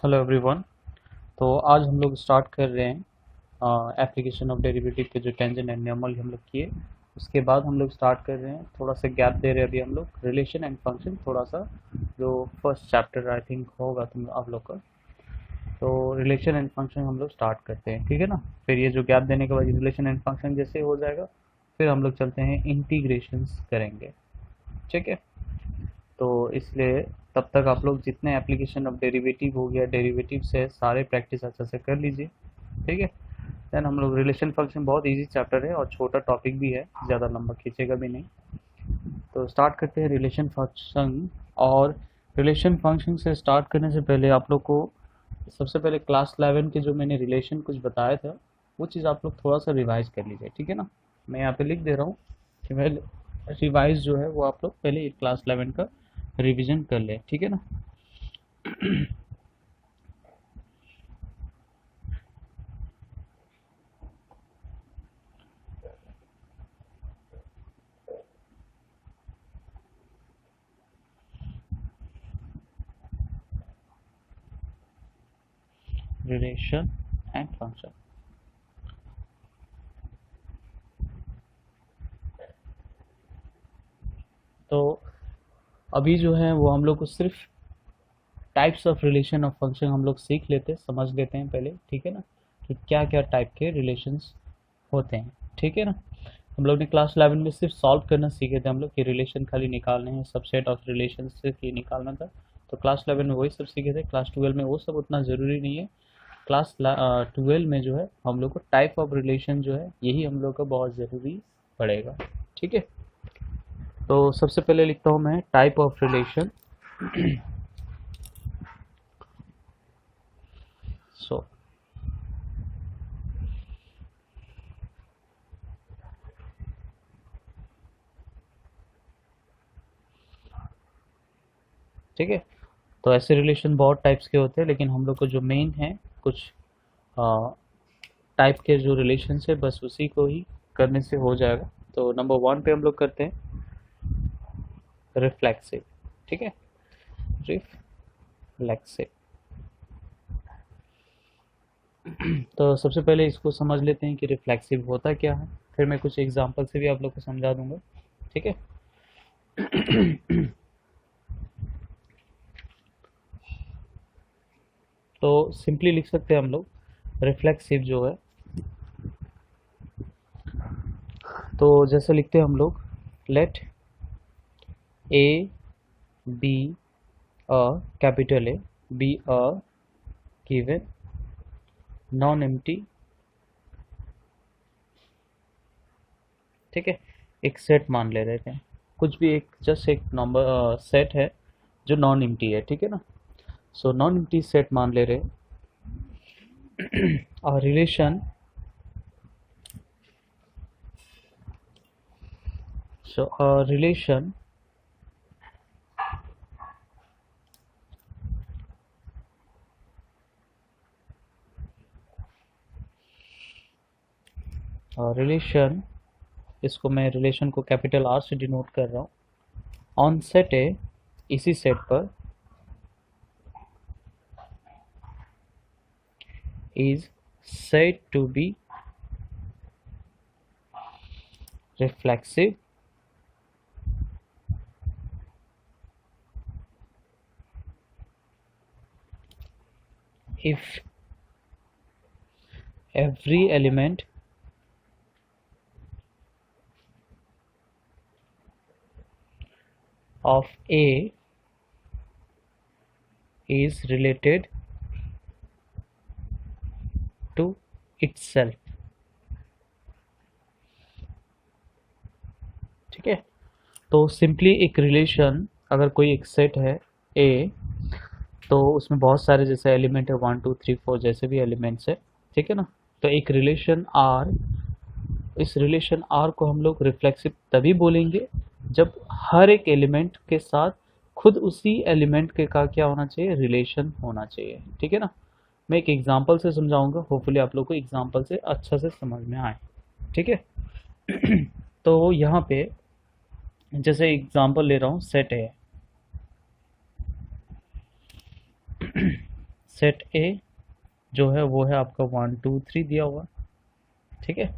Hello everyone. तो आज हम लोग स्टार्ट कर रहे हैं एप्लीकेशन ऑफ डेरिवेटिव के जो टेंजेंट एंड नॉर्मल हम लोग किए। उसके बाद हम लोग स्टार्ट कर रहे हैं, थोड़ा सा गैप दे रहे हैं अभी हम लोग रिलेशन एंड फंक्शन, थोड़ा सा जो फर्स्ट चैप्टर आई थिंक होगा तुम आप लोग का। तो रिलेशन एंड फंक्शन हम लोग स्टार्ट करते हैं, ठीक है ना। फिर ये जो गैप देने के बाद रिलेशन एंड फंक्शन जैसे हो जाएगा, फिर हम लोग चलते हैं इंटीग्रेशंस करेंगे, ठीक है। तो इसलिए तब तक आप लोग जितने एप्लीकेशन ऑफ डेरिवेटिव हो गया, डेरिवेटिव से सारे प्रैक्टिस अच्छे से कर लीजिए, ठीक है। देन हम लोग रिलेशन फंक्शन, बहुत इजी चैप्टर है और छोटा टॉपिक भी है, ज़्यादा लंबा खींचेगा भी नहीं। तो स्टार्ट करते हैं रिलेशन फंक्शन। और रिलेशन फंक्शन से स्टार्ट करने से पहले आप लोग को सबसे पहले क्लास 11 के जो मैंने रिलेशन कुछ बताया था, वो चीज़ आप लोग थोड़ा सा रिवाइज कर लीजिए, ठीक है ना। मैं यहाँ पे लिख दे रहा हूँ कि मैं रिवाइज जो है वो आप लोग पहले क्लास 11 का रिवीजन कर ले, ठीक है ना। Relation and function. तो अभी जो है वो हम लोग को सिर्फ types of relation of function हम लोग सीख लेते हैं, समझ लेते हैं पहले, ठीक है ना, कि क्या क्या टाइप के रिलेशंस होते हैं, ठीक है ना। हम लोग ने क्लास 11 में सिर्फ सॉल्व करना सीखे थे हम लोग, कि रिलेशन खाली निकालने हैं, सबसेट ऑफ रिलेशन से ही निकालना था। तो क्लास 11 में वही सब सीखे थे। क्लास 12 में वो सब उतना ज़रूरी नहीं है। क्लास 12 में जो है हम लोग को टाइप ऑफ रिलेशन जो है यही हम लोग का बहुत ज़रूरी पड़ेगा, ठीक है। तो सबसे पहले लिखता हूँ मैं टाइप ऑफ रिलेशन। सो ठीक है। तो ऐसे रिलेशन बहुत टाइप्स के होते हैं, लेकिन हम लोग को जो मेन है कुछ टाइप के जो रिलेशन है, बस उसी को ही करने से हो जाएगा। तो नंबर 1 पे हम लोग करते हैं रिफ्लेक्सिव, ठीक है। रिफ्लेक्सिव। तो सबसे पहले इसको समझ लेते हैं कि रिफ्लेक्सिव होता क्या है, फिर मैं कुछ एग्जांपल से भी आप लोग को समझा दूंगा, ठीक है। तो सिंपली लिख सकते हैं हम लोग रिफ्लेक्सिव जो है, तो जैसे लिखते हैं हम लोग, let A be a capital A be a given non empty, ठीक है। एक सेट मान ले रहे थे, कुछ भी एक जस्ट एक नंबर सेट है जो नॉन एम्प्टी है, ठीक है ना। सो नॉन एम्प्टी सेट मान ले रहे, और relation, so a relation relation, इसको मैं रिलेशन को कैपिटल आर से डिनोट कर रहा हूँ। ऑन सेट है, इसी सेट पर is said to be reflexive if every element of A is related to itself, ठीक है। तो सिंपली एक रिलेशन, अगर कोई एक सेट है ए, तो उसमें बहुत सारे जैसे एलिमेंट है, 1 2 3 4 जैसे भी एलिमेंट्स है, ठीक है ना। तो एक रिलेशन आर, इस रिलेशन आर को हम लोग रिफ्लेक्सिव तभी बोलेंगे जब हर एक एलिमेंट के साथ खुद उसी एलिमेंट के का क्या होना चाहिए, रिलेशन होना चाहिए, ठीक है ना। मैं एक एग्जांपल से समझाऊंगा, होपफुली आप लोग को एग्जांपल से अच्छा से समझ में आए, ठीक है। तो यहाँ पे जैसे एग्जांपल ले रहा हूँ, सेट है, सेट ए जो है वो है आपका 1 2 3 दिया हुआ, ठीक है।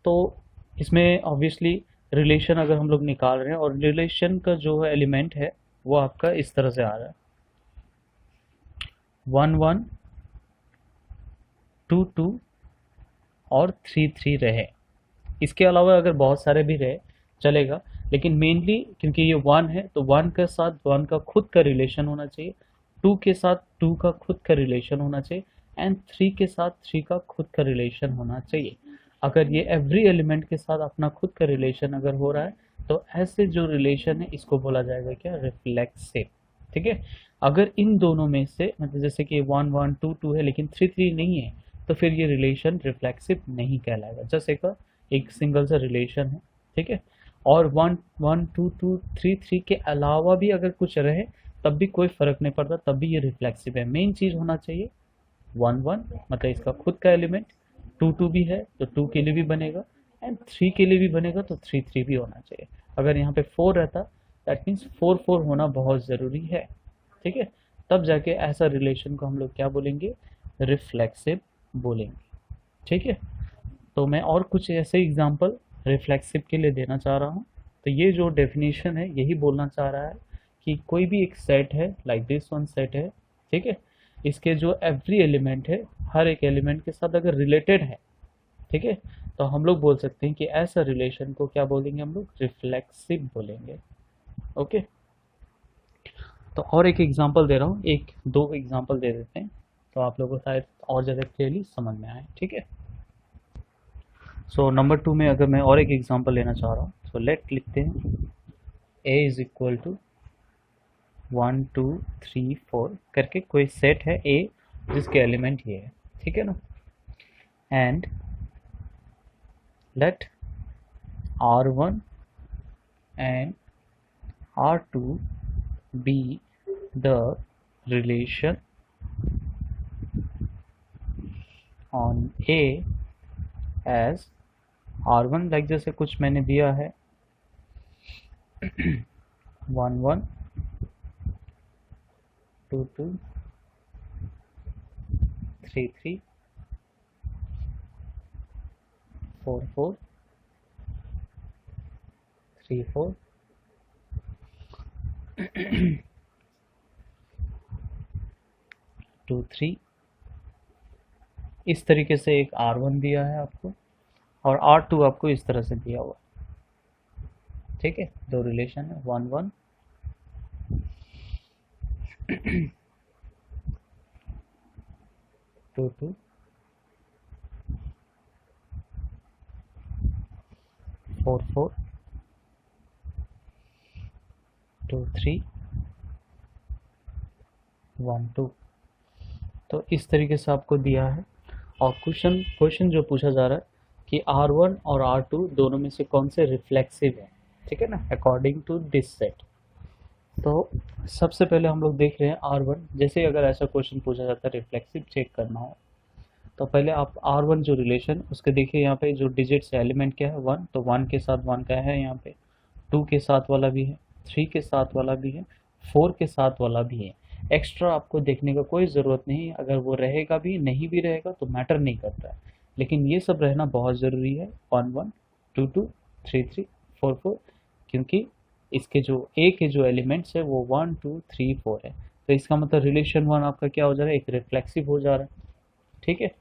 तो इसमें ऑब्वियसली रिलेशन अगर हम लोग निकाल रहे हैं और रिलेशन का जो है एलिमेंट है वो आपका इस तरह से आ रहा है 1 1 2 2 और 3 3 रहे। इसके अलावा अगर बहुत सारे भी रहे चलेगा, लेकिन मेनली क्योंकि ये 1 है तो 1 के साथ 1 का खुद का रिलेशन होना चाहिए, 2 के साथ 2 का खुद का रिलेशन होना चाहिए एंड 3 के साथ 3 का खुद का रिलेशन होना चाहिए। अगर ये एवरी एलिमेंट के साथ अपना खुद का रिलेशन अगर हो रहा है तो ऐसे जो रिलेशन है इसको बोला जाएगा क्या, रिफ्लेक्सिव, ठीक है। अगर इन दोनों में से मतलब जैसे कि 1 1 2 2 है लेकिन 3 3 नहीं है तो फिर ये रिलेशन रिफ्लेक्सिव नहीं कहलाएगा, जैसे का एक सिंगल सा रिलेशन है, ठीक है। और 1 1 2 2 3 3 के अलावा भी अगर कुछ रहे तब भी कोई फर्क नहीं पड़ता, तब भी ये रिफ्लेक्सिव है। मेन चीज होना चाहिए 1 1 मतलब इसका खुद का एलिमेंट, 2 2 भी है तो 2 के लिए भी बनेगा एंड 3 के लिए भी बनेगा तो 3 3 भी होना चाहिए। अगर यहाँ पे 4 रहता दैट मीन्स 4 4 होना बहुत ज़रूरी है, ठीक है। तब जाके ऐसा रिलेशन को हम लोग क्या बोलेंगे, रिफ्लेक्सिव बोलेंगे, ठीक है। तो मैं और कुछ ऐसे एग्जांपल रिफ्लेक्सिव के लिए देना चाह रहा हूँ। तो ये जो डेफिनेशन है यही बोलना चाह रहा है कि कोई भी एक सेट है लाइक दिस वन सेट है, ठीक है, इसके जो एवरी एलिमेंट है हर एक एलिमेंट के साथ अगर रिलेटेड है, ठीक है, तो हम लोग बोल सकते हैं कि ऐसा रिलेशन को क्या बोलेंगे, हम लोग रिफ्लेक्सिव बोलेंगे, ओके। तो और एक एग्जांपल दे रहा हूँ, एक दो एग्जांपल दे देते हैं तो आप लोगों को शायद और ज़्यादा क्लियरली समझ में आए, ठीक है। सो नंबर 2 में अगर मैं और एक एग्जांपल लेना चाह रहा हूँ तो लेट लिखते हैं a इज इक्वल टू 1 2 3 4 करके कोई सेट है a जिसके एलिमेंट ये है, ठीक है ना। And let r1 and r2 be the relation on a as r1 like जैसे कुछ मैंने दिया है 1 1 2 2 3 3 4 4 3 4 2 3। इस तरीके से एक r1 दिया है आपको और r2 आपको इस तरह से दिया हुआ, ठीक है। दो रिलेशन है 1 1 2 2 4 4 2 3 1 2। तो इस तरीके से आपको दिया है और क्वेश्चन जो पूछा जा रहा है कि R1 और R2 दोनों में से कौन से रिफ्लेक्सिव है, ठीक है ना, अकॉर्डिंग टू दिस सेट। तो सबसे पहले हम लोग देख रहे हैं R1। जैसे अगर ऐसा क्वेश्चन पूछा जाता है रिफ्लेक्सिव चेक करना हो तो पहले आप R1 जो रिलेशन उसके देखिए, यहाँ पे जो डिजिट्स एलिमेंट क्या है 1, तो 1 के साथ 1 का है, यहाँ पे 2 के साथ वाला भी है, 3 के साथ वाला भी है, 4 के साथ वाला भी है। एक्स्ट्रा आपको देखने का कोई ज़रूरत नहीं, अगर वो रहेगा भी नहीं भी रहेगा तो मैटर नहीं करता है, लेकिन ये सब रहना बहुत ज़रूरी है 1 1 2 2 3 3 4 4, क्योंकि इसके जो ए के जो एलिमेंट्स है वो 1 2 3 4 है। तो इसका मतलब रिलेशन 1 आपका क्या हो जा रहा है, एक रिफ्लेक्सिव हो जा रहा है, ठीक है।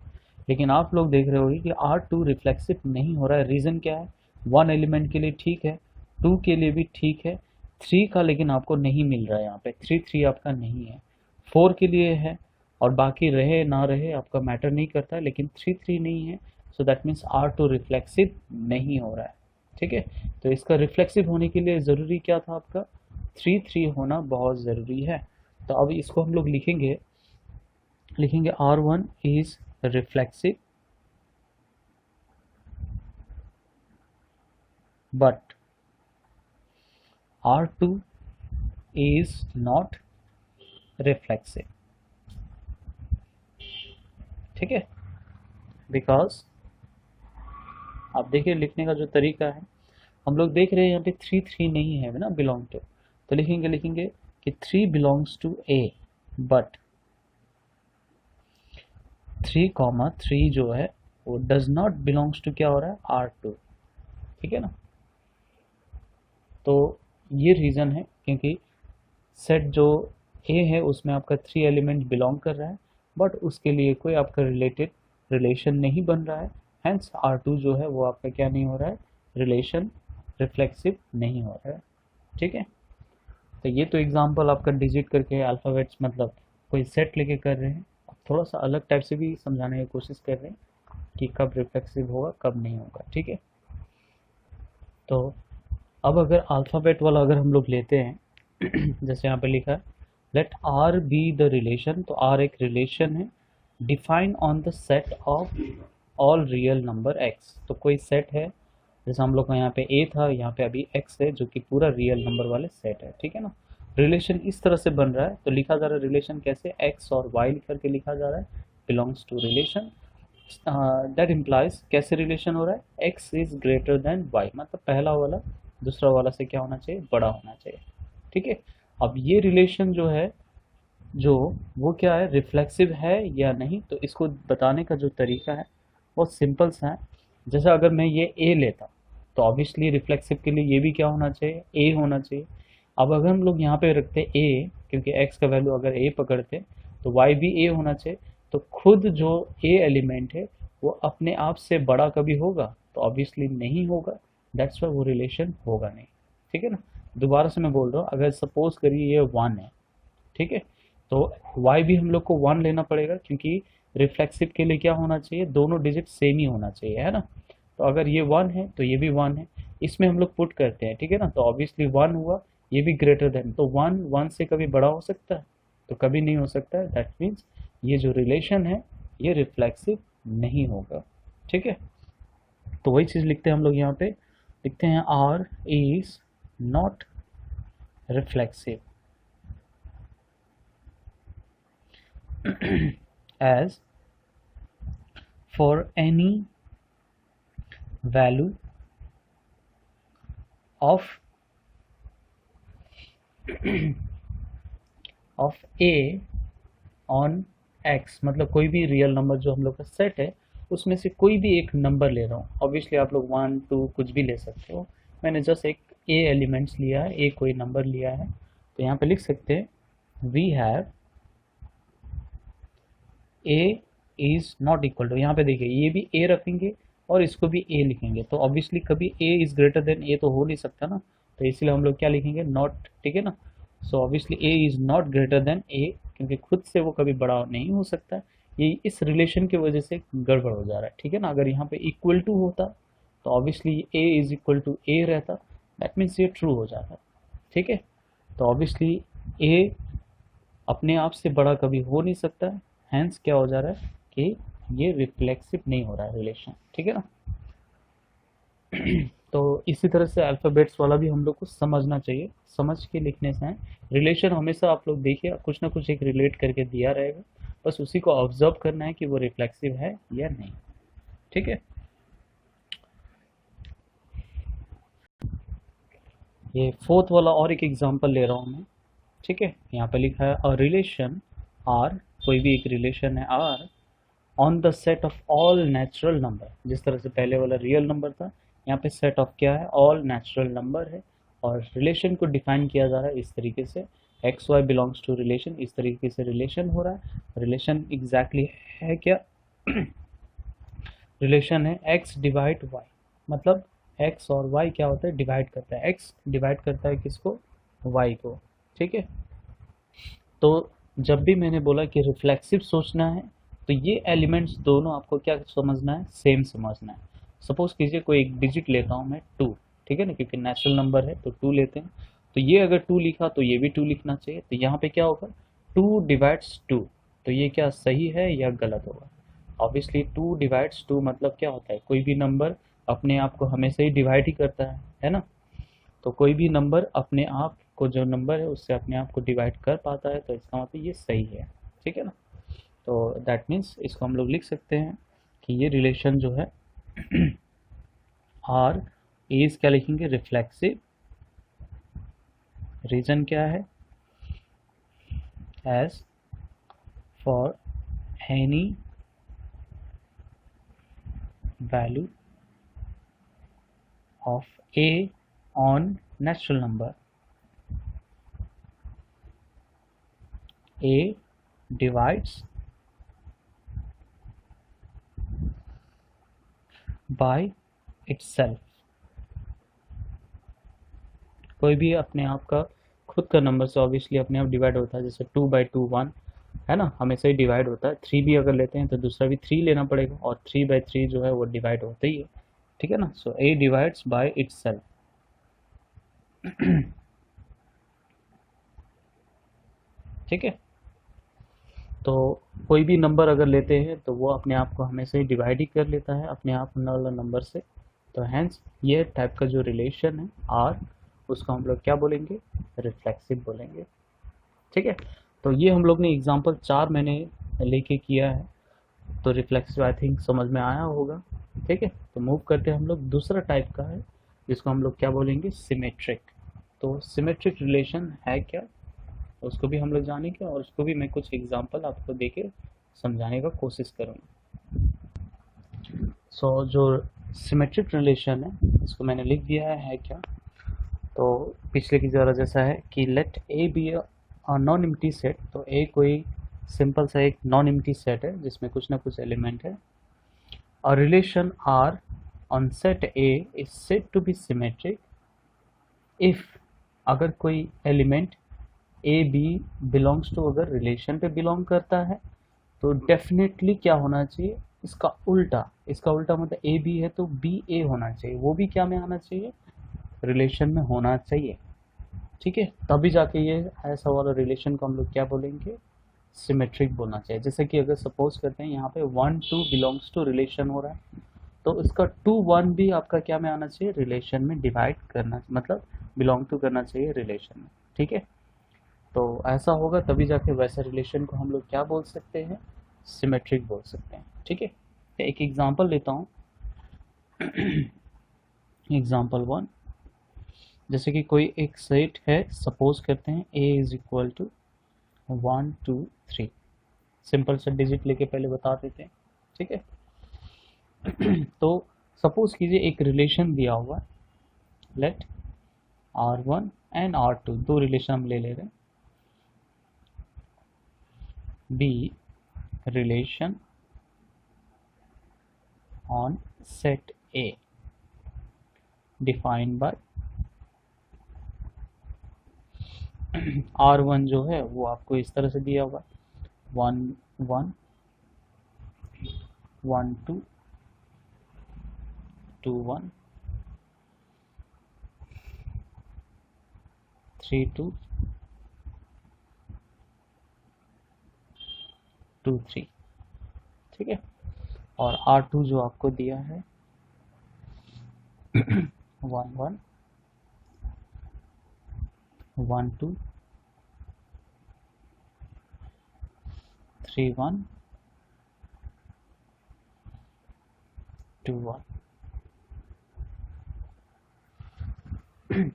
लेकिन आप लोग देख रहे होंगे कि R2 रिफ्लेक्सिव नहीं हो रहा है। रीज़न क्या है, 1 एलिमेंट के लिए ठीक है, 2 के लिए भी ठीक है, 3 का लेकिन आपको नहीं मिल रहा है, यहाँ पे 3 3 आपका नहीं है, 4 के लिए है और बाकी रहे ना रहे आपका मैटर नहीं करता, लेकिन 3 3 नहीं है। So that means R2 reflexive नहीं हो रहा है, ठीक है। तो इसका रिफ्लेक्सिव होने के लिए ज़रूरी क्या था, आपका 3 3 होना बहुत ज़रूरी है। तो अब इसको हम लोग लिखेंगे R1 is reflexive but R2 is not reflexive, ठीक है। बिकॉज आप देखिए लिखने का जो तरीका है, हम लोग देख रहे हैं यहाँ पे 3 3 नहीं है ना बिलोंग टू, तो लिखेंगे कि 3 बिलोंग्स टू ए बट 3,3 जो है वो डज नॉट बिलोंग्स टू क्या हो रहा है R2, ठीक है ना। तो ये रीज़न है क्योंकि सेट जो ए है उसमें आपका 3 एलिमेंट बिलोंग कर रहा है, बट उसके लिए कोई आपका रिलेशन नहीं बन रहा है, हैंस R2 जो है वो आपका क्या नहीं हो रहा है, रिलेशन रिफ्लेक्सिव नहीं हो रहा है, ठीक है। तो ये तो एग्जांपल आपका डिजिट करके अल्फ़ाबेट्स मतलब कोई सेट लेके कर रहे हैं। अब थोड़ा सा अलग टाइप से भी समझाने की कोशिश कर रहे हैं कि कब रिफ्लेक्सिव होगा कब नहीं होगा, ठीक है। तो अब अगर अल्फ़ाबेट वाला अगर हम लोग लेते हैं जैसे यहाँ पे लिखा है let R be the relation, तो आर एक रिलेशन है define on the set of all real number x. तो कोई सेट है, जैसे हम लोग का यहाँ पे ए था, यहाँ पे अभी एक्स है जो कि पूरा रियल नंबर वाले सेट है, ठीक है ना। रिलेशन इस तरह से बन रहा है, तो लिखा जा रहा है रिलेशन कैसे, एक्स और वाई लिख करके लिखा जा रहा है, belongs to relation that implies, कैसे रिलेशन हो रहा है, x is greater than y, मतलब पहला वाला दूसरा वाला से क्या होना चाहिए, बड़ा होना चाहिए, ठीक है। अब ये रिलेशन जो है जो वो क्या है, रिफ्लेक्सिव है या नहीं, तो इसको बताने का जो तरीका है बहुत सिंपल सा है। जैसे अगर मैं ये ए लेता तो ऑब्वियसली रिफ्लेक्सिव के लिए ये भी क्या होना चाहिए, ए होना चाहिए। अब अगर हम लोग यहाँ पे रखते ए, क्योंकि एक्स का वैल्यू अगर ए पकड़ते तो वाई भी ए होना चाहिए, तो खुद जो ए एलिमेंट है वो अपने आप से बड़ा कभी होगा, तो ऑब्वियसली नहीं होगा, दैट्स वाई वो रिलेशन होगा नहीं, ठीक है ना। दोबारा से मैं बोल रहा हूँ, अगर सपोज करिए ये 1 है, ठीक है, तो y भी हम लोग को 1 लेना पड़ेगा क्योंकि रिफ्लेक्सिव के लिए क्या होना चाहिए, दोनों डिजिट सेम ही होना चाहिए, है ना। तो अगर ये 1 है तो ये भी 1 है, इसमें हम लोग पुट करते हैं, ठीक है ना, तो ऑब्वियसली 1 हुआ, ये भी ग्रेटर देन, तो 1 1 से कभी बड़ा हो सकता है, तो कभी नहीं हो सकता है, दैट मीन्स ये जो रिलेशन है ये रिफ्लेक्सिव नहीं होगा, ठीक है। तो वही चीज़ लिखते हैं हम लोग यहाँ पे, लिखते हैं R is not reflexive as for any value of a on x, मतलब कोई भी रियल नंबर जो हम लोग का सेट है उसमें से कोई भी एक नंबर ले रहा हूँ, ऑब्वियसली आप लोग 1 2 कुछ भी ले सकते हो, मैंने जस्ट एक ए एलिमेंट्स लिया है, ए कोई नंबर लिया है, तो यहाँ पे लिख सकते हैं we have a is not equal to, यहाँ पे देखिए ये भी ए रखेंगे और इसको भी ए लिखेंगे, तो ऑब्वियसली कभी ए इज ग्रेटर देन ए तो हो नहीं सकता ना, तो इसलिए हम लोग क्या लिखेंगे, नॉट, ठीक है ना। So obviously A is not greater than A, क्योंकि खुद से वो कभी बड़ा नहीं हो सकता, ये इस रिलेशन की वजह से गड़बड़ हो जा रहा है, ठीक है ना। अगर यहाँ पे इक्वल टू होता तो obviously A is equal to A रहता, दैट मीन्स ये ट्रू हो जाता, ठीक है। तो ऑब्वियसली ए अपने आप से बड़ा कभी हो नहीं सकता है, हैंस क्या हो जा रहा है कि ये रिफ्लेक्सिव नहीं हो रहा है रिलेशन, ठीक है ना। तो इसी तरह से अल्फ़ाबेट्स वाला भी हम लोग को समझना चाहिए, समझ के लिखने से है। रिलेशन हमेशा आप लोग देखिए कुछ ना कुछ एक रिलेट करके दिया रहेगा, बस उसी को ऑब्जर्व करना है कि वो रिफ्लेक्सिव है या नहीं, ठीक है। ये फोर्थ वाला और एक एग्जांपल ले रहा हूँ मैं, ठीक है। यहाँ पे लिखा है अ रिलेशन आर, कोई भी एक रिलेशन है R on the set of all natural number, जिस तरह से पहले वाला रियल नंबर था, यहाँ पे सेट ऑफ क्या है, ऑल नेचुरल नंबर है, और रिलेशन को डिफाइन किया जा रहा है इस तरीके से, x y belongs to relation, इस तरीके से रिलेशन हो रहा है। रिलेशन एग्जैक्टली है क्या, रिलेशन है एक्स डिवाइड वाई, मतलब एक्स और वाई क्या होता है, डिवाइड करता है, एक्स डिवाइड करता है किसको, वाई को, ठीक है। तो जब भी मैंने बोला कि रिफ्लेक्सिव सोचना है तो ये एलिमेंट्स दोनों आपको क्या समझना है, सेम समझना है। सपोज कीजिए कोई एक डिजिट लेता हूँ मैं 2, ठीक है ना, क्योंकि नेचुरल नंबर है तो 2 लेते हैं, तो ये अगर 2 लिखा तो ये भी 2 लिखना चाहिए, तो यहाँ पे क्या होगा, 2 डिवाइड्स 2, तो ये क्या सही है या गलत होगा, ऑब्वियसली 2 डिवाइड्स 2 मतलब क्या होता है, कोई भी नंबर अपने आप को हमेशा ही डिवाइड ही करता है ना। तो कोई भी नंबर अपने आप को, जो नंबर है उससे अपने आप को डिवाइड कर पाता है, तो इसका मतलब ये सही है, ठीक है ना। तो दैट मीन्स इसको हम लोग लिख सकते हैं कि ये रिलेशन जो है आर इज क्या लिखेंगे, रिफ्लेक्सिव, रीजन क्या है, as for any value of a on natural number, a divides by itself। कोई भी अपने आप का खुद का नंबर से ऑब्वियसली अपने आप डिवाइड होता है, जैसे 2/2 1 है ना, हमेशा ही डिवाइड होता है। 3 भी अगर लेते हैं तो दूसरा भी 3 लेना पड़ेगा, और 3/3 जो है वो डिवाइड होता ही है, ठीक है ना। सो a डिवाइड्स बाय इटसेल्फ। ठीक है, तो कोई भी नंबर अगर लेते हैं तो वो अपने आप को हमेशा ही डिवाइड ही कर लेता है अपने आप वाला नंबर से। तो हैंस ये टाइप का जो रिलेशन है आर, उसको हम लोग क्या बोलेंगे, रिफ्लेक्सिव बोलेंगे। ठीक है, तो ये हम लोग ने एग्जांपल 4 मैंने लेके किया है, तो रिफ्लेक्सिव आई थिंक समझ में आया होगा। ठीक है, तो मूव करते हैं हम लोग दूसरा टाइप का है, जिसको हम लोग क्या बोलेंगे, सिमेट्रिक। तो सिमेट्रिक रिलेशन है क्या, उसको भी हम लोग जानेंगे, और उसको भी मैं कुछ एग्जांपल आपको देके समझाने का कोशिश करूँगा। सो जो सिमेट्रिक रिलेशन है इसको मैंने लिख दिया है क्या, तो पिछले की ज़रा जैसा है कि let A be non empty set. तो ए कोई सिंपल सा एक नॉन एम्प्टी सेट है जिसमें कुछ ना कुछ एलिमेंट है। और relation R on set A is said to be symmetric if, अगर कोई element a b belongs to, अगर रिलेशन पे बिलोंग करता है तो डेफिनेटली क्या होना चाहिए, इसका उल्टा। इसका उल्टा मतलब ए बी है तो बी ए होना चाहिए, वो भी क्या में आना चाहिए, रिलेशन में होना चाहिए। ठीक है, तभी जाके ये ऐसा वाला रिलेशन को हम लोग क्या बोलेंगे, सिमेट्रिक बोलना चाहिए। जैसे कि अगर सपोज करते हैं यहाँ पे 1 2 बिलोंग्स टू रिलेशन हो रहा है, तो इसका 2 1 भी आपका क्या में आना चाहिए, रिलेशन में डिवाइड करना, मतलब बिलोंग टू करना चाहिए रिलेशन में। ठीक है, तो ऐसा होगा तभी जाके वैसे रिलेशन को हम लोग क्या बोल सकते हैं, सिमेट्रिक बोल सकते हैं। ठीक है, एक एग्जांपल लेता हूँ। एग्जांपल 1, जैसे कि कोई एक सेट है, सपोज करते हैं a is equal to 1 2 3। Simple से डिजिट लेके पहले बता देते हैं। ठीक है, तो सपोज कीजिए एक रिलेशन दिया हुआ है, लेट R1 एंड R2, दो रिलेशन हम ले रहे हैं, be relation on set A defined by R1 जो है वो आपको इस तरह से दिया हुआ, 1 1 1 2 2 1 3 2 2 3। ठीक है, और R2 जो आपको दिया है 1 1 1 2 3 1 2 1।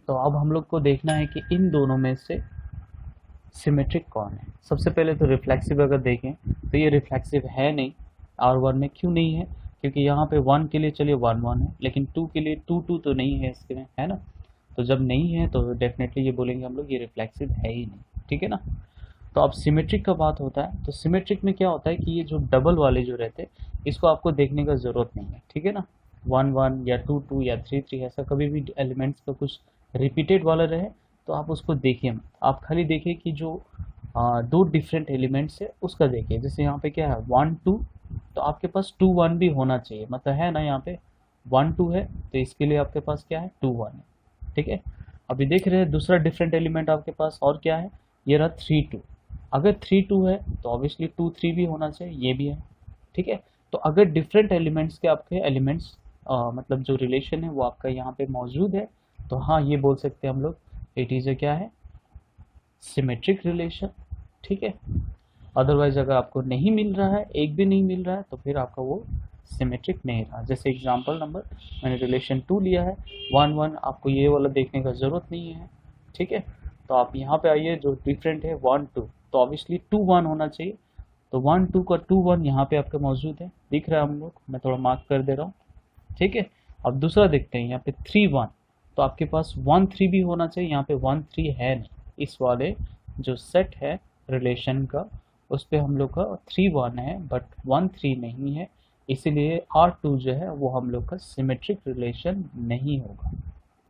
तो अब हम लोग को देखना है कि इन दोनों में से सिमेट्रिक कौन है। सबसे पहले तो रिफ्लेक्सिव अगर देखें तो ये रिफ्लेक्सिव है नहीं, R1 में क्यों नहीं है, क्योंकि यहाँ पे 1 के लिए चलिए 1 1 है, लेकिन 2 के लिए 2 2 तो नहीं है इसके में, है ना। तो जब नहीं है तो डेफिनेटली ये बोलेंगे हम लोग ये रिफ्लेक्सिव है ही नहीं। ठीक है ना। तो अब सिमेट्रिक का बात होता है, तो सिमेट्रिक में क्या होता है कि ये जो डबल वाले जो रहते हैं इसको आपको देखने का ज़रूरत नहीं है। ठीक है ना, 1 1 या 2 2 या 3 3 ऐसा कभी भी एलिमेंट्स का कुछ रिपीटेड वाला रहे तो आप उसको देखिए मत, आप खाली देखिए कि जो दो डिफरेंट एलिमेंट्स है उसका देखिए। जैसे यहाँ पे क्या है 1 2, तो आपके पास 2 1 भी होना चाहिए, मतलब है ना, यहाँ पे 1 2 है तो इसके लिए आपके पास क्या है 2 1 है। ठीक है, अभी देख रहे हैं दूसरा डिफरेंट एलिमेंट आपके पास और क्या है, ये रहा 3 2। अगर 3 2 है तो ऑब्वियसली 2 3 भी होना चाहिए, ये भी है। ठीक है, तो अगर डिफरेंट एलिमेंट्स के आपके एलिमेंट्स मतलब जो रिलेशन है वो आपका यहाँ पे मौजूद है, तो हाँ ये बोल सकते हैं हम लोग इट इज़ क्या है, सिमेट्रिक रिलेशन। ठीक है, अदरवाइज अगर आपको नहीं मिल रहा है, एक भी नहीं मिल रहा है, तो फिर आपका वो सिमेट्रिक नहीं रहा। जैसे एग्जांपल नंबर मैंने रिलेशन 2 लिया है 1 1, आपको ये वाला देखने का ज़रूरत नहीं है। ठीक है, तो आप यहाँ पे आइए, जो डिफरेंट है 1 2, तो ऑब्वियसली 2 1 होना चाहिए, तो 1 2 का 2 1 यहाँ पे आपका मौजूद है, दिख रहा है हम लोग, मैं थोड़ा मार्क कर दे रहा हूँ। ठीक है। अब दूसरा देखते हैं, यहाँ पे 3 1, तो आपके पास 1 3 भी होना चाहिए, यहाँ पे 1 3 है नहीं। इस वाले जो सेट है रिलेशन का, उस पे हम लोग का 3 1 है बट 1 3 नहीं है, इसीलिए R2 जो है वो हम लोग का सिमेट्रिक रिलेशन नहीं होगा।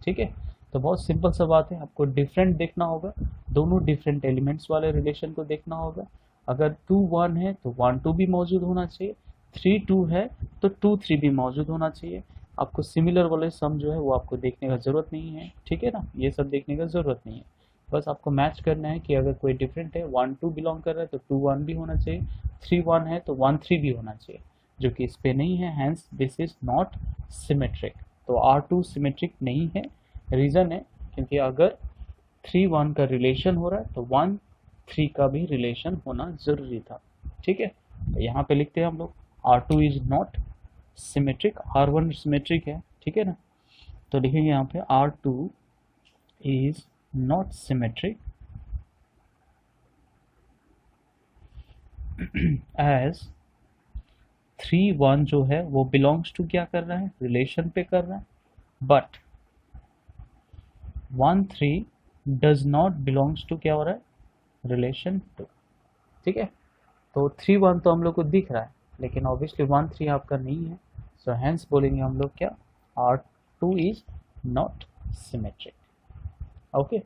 ठीक है। तो बहुत सिंपल सा बात है, आपको डिफरेंट देखना होगा, दोनों डिफरेंट एलिमेंट्स वाले रिलेशन को देखना होगा। अगर 2 1 है तो 1 2 भी मौजूद होना चाहिए, 3 2 है तो 2 3 भी मौजूद होना चाहिए। आपको सिमिलर वाले सम जो है वो आपको देखने का ज़रूरत नहीं है, ठीक है ना, ये सब देखने का ज़रूरत नहीं है। बस आपको मैच करना है कि अगर कोई डिफरेंट है, 1 2 बिलोंग कर रहा है तो 2 1 भी होना चाहिए, 3 1 है तो 1 3 भी होना चाहिए, जो कि इस पे नहीं है, hence this is not symmetric. तो R2 सिमेट्रिक नहीं है। रीज़न है क्योंकि अगर 3 1 का रिलेशन हो रहा है तो 1 3 का भी रिलेशन होना ज़रूरी था। ठीक है। तो यहाँ पे लिखते हैं हम लोग R2 is not symmetric, R1 symmetric है, ठीक है ना। तो लिखेंगे यहाँ पे R2 is not symmetric as 3 1 जो है वो बिलोंग्स टू क्या कर रहा है, रिलेशन पे कर रहा है, but 1 3 does not belongs to क्या हो रहा है, रिलेशन टू। ठीक है। तो 3 1 तो हम लोग को दिख रहा है, लेकिन ऑब्वियसली 1 3 आपका नहीं है, सो हैंस बोलेंगे हम लोग क्या, R2 is not symmetric. Okay.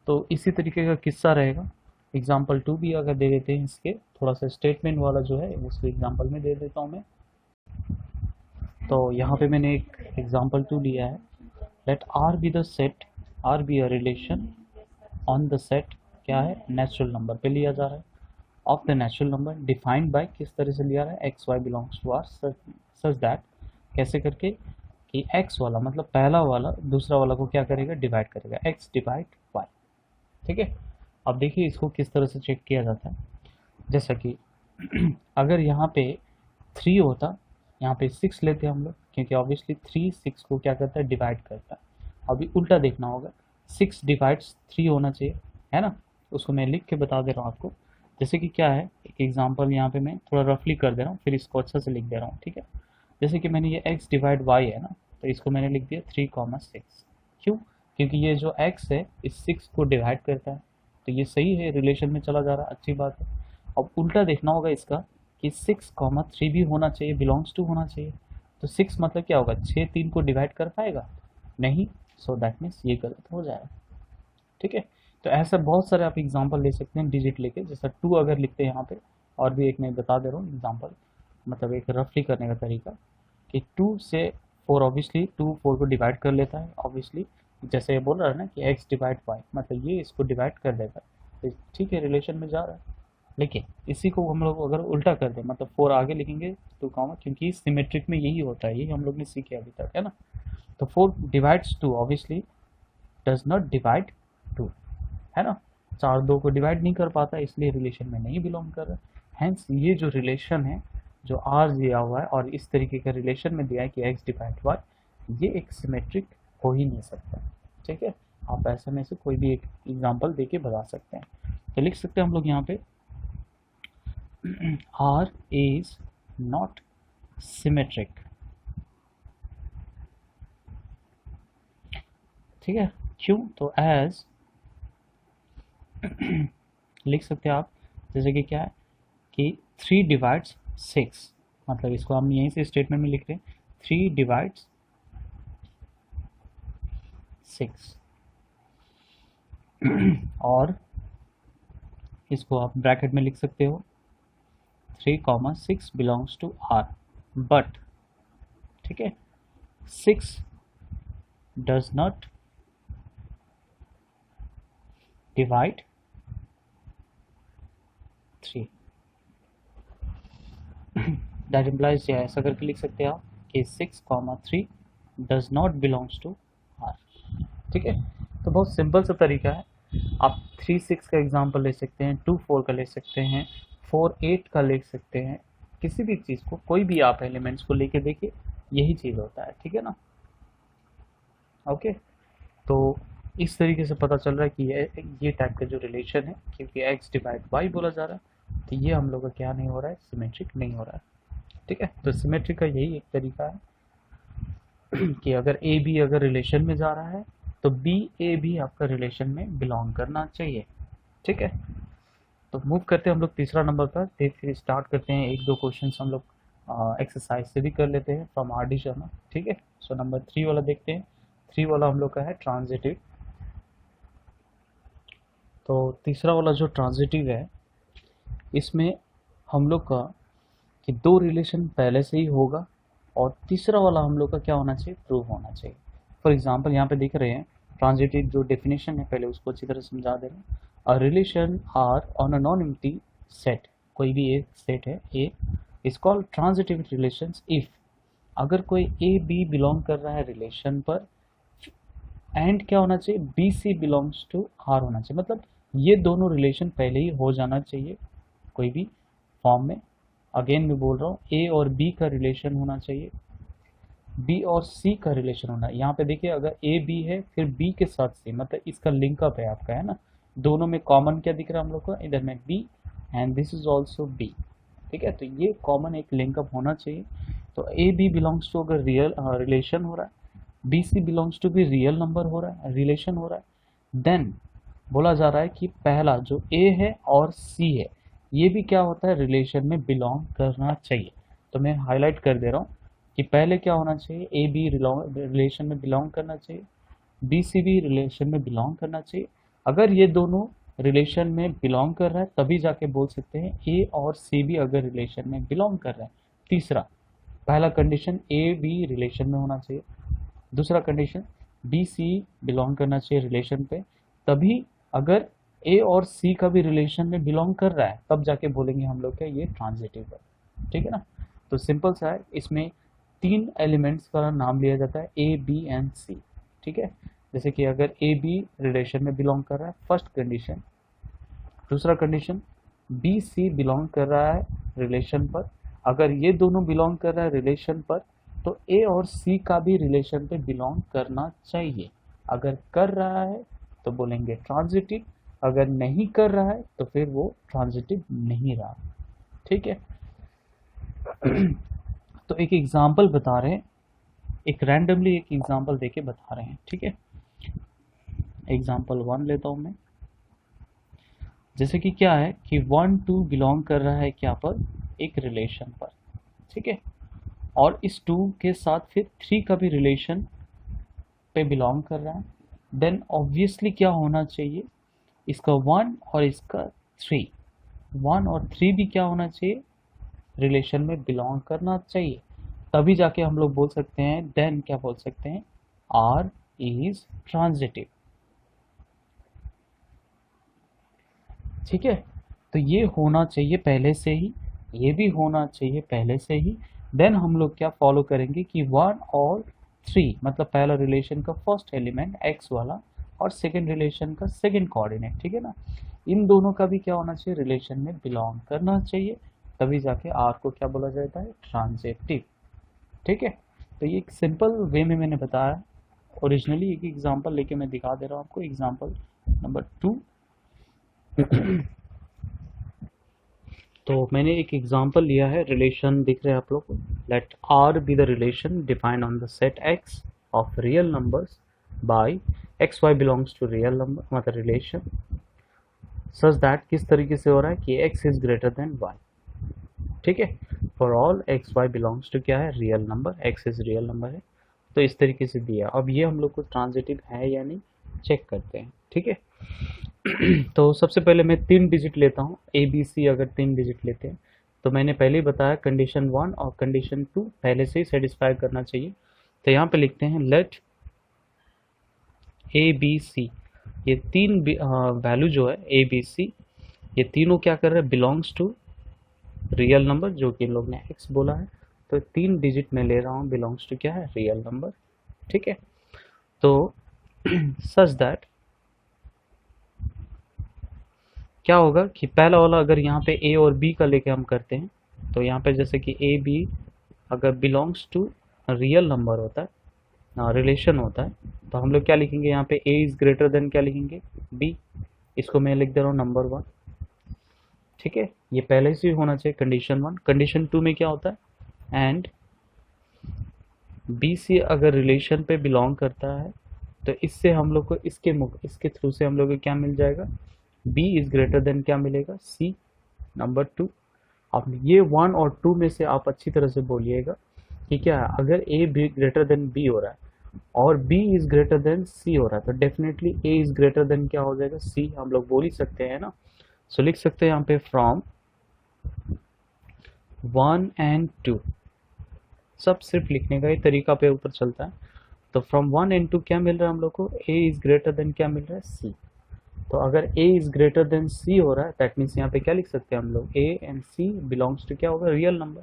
तो इसी तरीके का किस्सा रहेगा। एग्जाम्पल 2 भी अगर दे देते हैं इसके, थोड़ा सा स्टेटमेंट वाला जो है उसको एग्जाम्पल में दे देता हूँ मैं। तो यहाँ पे मैंने एक एग्जाम्पल 2 लिया है, let R be the set, R be a relation on the set, क्या है, नेचुरल नंबर पे लिया जा रहा है, of the natural number defined by, किस तरह से लिया रहा है, x y belongs to R such that, कैसे करके कि एक्स वाला मतलब पहला वाला दूसरा वाला को क्या करेगा, डिवाइड करेगा, एक्स डिवाइड वाई। ठीक है। अब देखिए इसको किस तरह से चेक किया जाता है, जैसा कि अगर यहाँ पे 3 होता, यहाँ पे 6 लेते हैं हम लोग, क्योंकि ऑब्वियसली 3 6 को क्या करता है, डिवाइड करता है। अभी उल्टा देखना होगा, 6 डिवाइड्स 3 होना चाहिए, है ना। उसको मैं लिख के बता दे रहा हूँ आपको, जैसे कि क्या है, एक एग्जांपल यहाँ पे मैं थोड़ा रफली कर दे रहा हूँ, फिर इसको अच्छा से लिख दे रहा हूँ, ठीक है। जैसे कि मैंने ये x डिवाइड वाई है ना, तो इसको मैंने लिख दिया 3 6। क्यों, क्योंकि ये जो x है इस 6 को डिवाइड करता है, तो ये सही है, रिलेशन में चला जा रहा है, अच्छी बात है। अब उल्टा देखना होगा इसका कि 6 3 भी होना चाहिए, बिलोंग्स टू होना चाहिए। तो 6 मतलब क्या होगा, 6 3 को डिवाइड कर पाएगा नहीं, सो दैट मीन्स ये गलत हो जाएगा। ठीक है। तो ऐसा बहुत सारे आप एग्जांपल ले सकते हैं डिजिट लेके, जैसा 2 अगर लिखते हैं यहाँ पे, और भी एक मैं बता दे रहा हूँ एग्जांपल, मतलब एक रफली करने का तरीका, कि 2 से 4, ऑब्वियसली 2 4 को डिवाइड कर लेता है, ऑब्वियसली जैसे ये बोल रहा है ना कि x डिवाइड वाई, मतलब ये इसको डिवाइड कर देता है, तो ठीक है, रिलेशन में जा रहा है। लेकिन इसी को हम लोग अगर उल्टा कर दें, मतलब 4 आगे लिखेंगे 2 कॉमा, क्योंकि सिमेट्रिक में यही होता है, यही हम लोग ने सीखे अभी तक, है ना। तो 4 divides 2 obviously does not divide 2, है ना। 4 2 को डिवाइड नहीं कर पाता, इसलिए रिलेशन में नहीं बिलोंग कर रहा। हैंस ये जो रिलेशन है, जो आर दिया हुआ है और इस तरीके का रिलेशन में दिया है कि एक्स डिवाइड वाई, ये एक सिमेट्रिक हो ही नहीं सकता। ठीक है। आप ऐसे में से कोई भी एक एग्जांपल देके बता सकते हैं। तो लिख सकते हैं हम लोग यहाँ पे R is not symmetric। ठीक है। क्यों, तो एज लिख सकते हैं आप, जैसे कि क्या है कि 3 डिवाइड्स 6, मतलब इसको हम यहीं से स्टेटमेंट में लिख रहे हैं, 3 डिवाइड्स 6, और इसको आप ब्रैकेट में लिख सकते हो 3 6 बिलोंग्स टू R, बट ठीक है 6 does not divide 3। That implies, या ऐसा करके लिख सकते हैं आप कि 6 3 does not belongs to R। ठीक है। तो बहुत सिंपल सा तरीका है, आप 3 6 का एग्जांपल ले सकते हैं, 2 4 का ले सकते हैं, 4 8 का ले सकते हैं, किसी भी चीज़ को, कोई भी आप एलिमेंट्स को लेके देखिए, यही चीज़ होता है, ठीक है ना। ओके। तो इस तरीके से पता चल रहा है कि ये टाइप का जो रिलेशन है, क्योंकि x डिवाइड वाई बोला जा रहा है, तो ये हम लोग का क्या नहीं हो रहा है, सिमेट्रिक नहीं हो रहा है। ठीक है। तो सिमेट्रिक का यही एक तरीका है। कि अगर ए बी अगर रिलेशन में जा रहा है तो बी ए भी आपका रिलेशन में बिलोंग करना चाहिए। ठीक है, तो मूव करते हैं हम लोग तीसरा नंबर पर, फिर स्टार्ट करते हैं एक दो क्वेश्चन हम लोग एक्सरसाइज से भी कर लेते हैं फ्रॉम आर डी शर्मा। ठीक है, सो नंबर 3 वाला देखते हैं। 3 वाला हम लोग का है ट्रांजिटिव। तो तीसरा वाला जो ट्रांजिटिव है इसमें हम लोग का कि दो रिलेशन पहले से ही होगा और तीसरा वाला हम लोग का क्या होना चाहिए, प्रूव होना चाहिए। फॉर एग्जांपल यहाँ पे दिख रहे हैं ट्रांजिटिव जो डेफिनेशन है, पहले उसको अच्छी तरह समझा दे रहे हैं। A relation R on a non empty set, कोई भी एक सेट है A, is called transitive relations if, अगर कोई ए बी बिलोंग कर रहा है रिलेशन पर एंड क्या होना चाहिए, b c belongs to R होना चाहिए। मतलब ये दोनों रिलेशन पहले ही हो जाना चाहिए कोई भी फॉर्म में। अगेन मैं बोल रहा हूँ ए और बी का रिलेशन होना चाहिए, बी और सी का रिलेशन होना है। यहाँ पे देखिए अगर ए बी है फिर बी के साथ सी, मतलब इसका लिंकअप है आपका, है ना। दोनों में कॉमन क्या दिख रहा है हम लोग को, इधर में b and this is also b. ठीक है, तो ये कॉमन एक लिंकअप होना चाहिए। तो ए बी बिलोंग्स टू अगर रियल रिलेशन हो रहा है, बी सी बिलोंग्स टू भी रियल नंबर हो रहा है, रिलेशन हो रहा है, देन बोला जा रहा है कि पहला जो ए है और सी है ये भी क्या होता है, रिलेशन में बिलोंग करना चाहिए। तो मैं हाईलाइट कर दे रहा हूँ कि पहले क्या होना चाहिए, ए बी रिलेशन में बिलोंग करना चाहिए, बी सी भी रिलेशन में बिलोंग करना चाहिए। अगर ये दोनों रिलेशन में बिलोंग कर रहा है तभी जाके बोल सकते हैं ए और सी भी अगर रिलेशन में बिलोंग कर रहे हैं। तीसरा, पहला कंडीशन ए बी रिलेशन में होना चाहिए, दूसरा कंडीशन बी सी बिलोंग करना चाहिए रिलेशन पे, तभी अगर ए और सी का भी रिलेशन में बिलोंग कर रहा है तब जाके बोलेंगे हम लोग क्या ये ट्रांजिटिव है। ठीक है ना, तो सिंपल सा है, इसमें 3 एलिमेंट्स का नाम लिया जाता है ए बी एंड सी। ठीक है, जैसे कि अगर ए बी रिलेशन में बिलोंग कर रहा है फर्स्ट कंडीशन, दूसरा कंडीशन बी सी बिलोंग कर रहा है रिलेशन पर, अगर ये दोनों बिलोंग कर रहा है रिलेशन पर तो ए और सी का भी रिलेशन पे बिलोंग करना चाहिए। अगर कर रहा है तो बोलेंगे ट्रांजिटिव, अगर नहीं कर रहा है तो फिर वो ट्रांजिटिव नहीं रहा। ठीक है, तो एक एग्जांपल बता रहे हैं, एक रैंडमली एक एग्जांपल देके बता रहे हैं। ठीक है, एग्जांपल 1 लेता हूं मैं। जैसे कि क्या है कि 1 2 बिलोंग कर रहा है क्या पर, एक रिलेशन पर। ठीक है, और इस 2 के साथ फिर 3 का भी रिलेशन पे बिलोंग कर रहा है, देन ऑब्वियसली क्या होना चाहिए, इसका 1 और इसका 3, 1 और 3 भी क्या होना चाहिए, रिलेशन में बिलोंग करना चाहिए। तभी जाके हम लोग बोल सकते हैं, देन क्या बोल सकते हैं, आर इज ट्रांजिटिव। ठीक है, तो ये होना चाहिए पहले से ही, ये भी होना चाहिए पहले से ही। देन हम लोग क्या फॉलो करेंगे कि 1 और 3 मतलब पहला रिलेशन का फर्स्ट एलिमेंट एक्स वाला और सेकेंड रिलेशन का सेकेंड कोऑर्डिनेट। ठीक है ना, इन दोनों का भी क्या होना चाहिए, रिलेशन में बिलोंग करना चाहिए, तभी जाके आर को क्या बोला जाता है, ट्रांजिटिव। ठीक है, तो ये एक सिंपल वे में मैंने बताया। ओरिजिनली एक एग्जांपल लेके मैं दिखा दे रहा हूँ आपको, एग्जांपल नंबर 2। तो मैंने एक एग्जांपल लिया है, रिलेशन दिख रहे हैं आप लोग को, let R be the relation defined on the set x of real numbers by x y belongs to real number, मतलब रिलेशन सच दैट, किस तरीके से हो रहा है कि x is greater than y। ठीक है, for all x y belongs to क्या है, real number, x is real number है। तो इस तरीके से दिया, अब ये हम लोग को ट्रांजिटिव है या नहीं चेक करते हैं। ठीक है, तो सबसे पहले मैं 3 डिजिट लेता हूँ, ए बी सी अगर 3 डिजिट लेते हैं तो मैंने पहले ही बताया कंडीशन 1 और कंडीशन 2 पहले से ही सेटिस्फाई करना चाहिए। तो यहाँ पे लिखते हैं लेट ए बी सी, ये 3 वैल्यू जो है ए बी सी, ये तीनों क्या कर रहे हैं, बिलोंग्स टू रियल नंबर, जो कि इन लोग ने एक्स बोला है। तो 3 डिजिट में ले रहा हूँ, बिलोंग्स टू क्या है, रियल नंबर। ठीक है, तो सच दैट क्या होगा कि पहला वाला अगर यहाँ पे ए और बी का लेके हम करते हैं तो यहाँ पे जैसे कि ए बी अगर बिलोंग्स टू रियल नंबर होता है, रिलेशन होता है, तो हम लोग क्या लिखेंगे यहाँ पे, ए इज ग्रेटर देन क्या लिखेंगे, बी। इसको मैं लिख दे रहा हूँ नंबर 1। ठीक है, ये पहले से होना चाहिए कंडीशन 1। कंडीशन 2 में क्या होता है, एंड बी सी अगर रिलेशन पे बिलोंग करता है तो इससे हम लोग को इसके थ्रू से हम लोग को क्या मिल जाएगा, बी इज ग्रेटर देन क्या मिलेगा, सी। नंबर 2, अब ये 1 और 2 में से आप अच्छी तरह से बोलिएगा कि क्या है, अगर a b greater than b हो रहा है और b is greater than c हो रहा है तो definitely a is greater than क्या हो जाएगा, सी। हम लोग बोल ही सकते हैं ना। सो लिख सकते हैं यहाँ पे फ्रॉम 1 एंड 2, सब सिर्फ लिखने का ही तरीका पे ऊपर चलता है। तो फ्रॉम 1 एंड 2 क्या मिल रहा है हम लोग को, ए इज ग्रेटर देन क्या मिल रहा है, सी। तो अगर a is greater then c हो रहा है दैट मीन्स यहाँ पे क्या लिख सकते हैं हम लोग, a and c belongs to क्या होगा, रियल नंबर।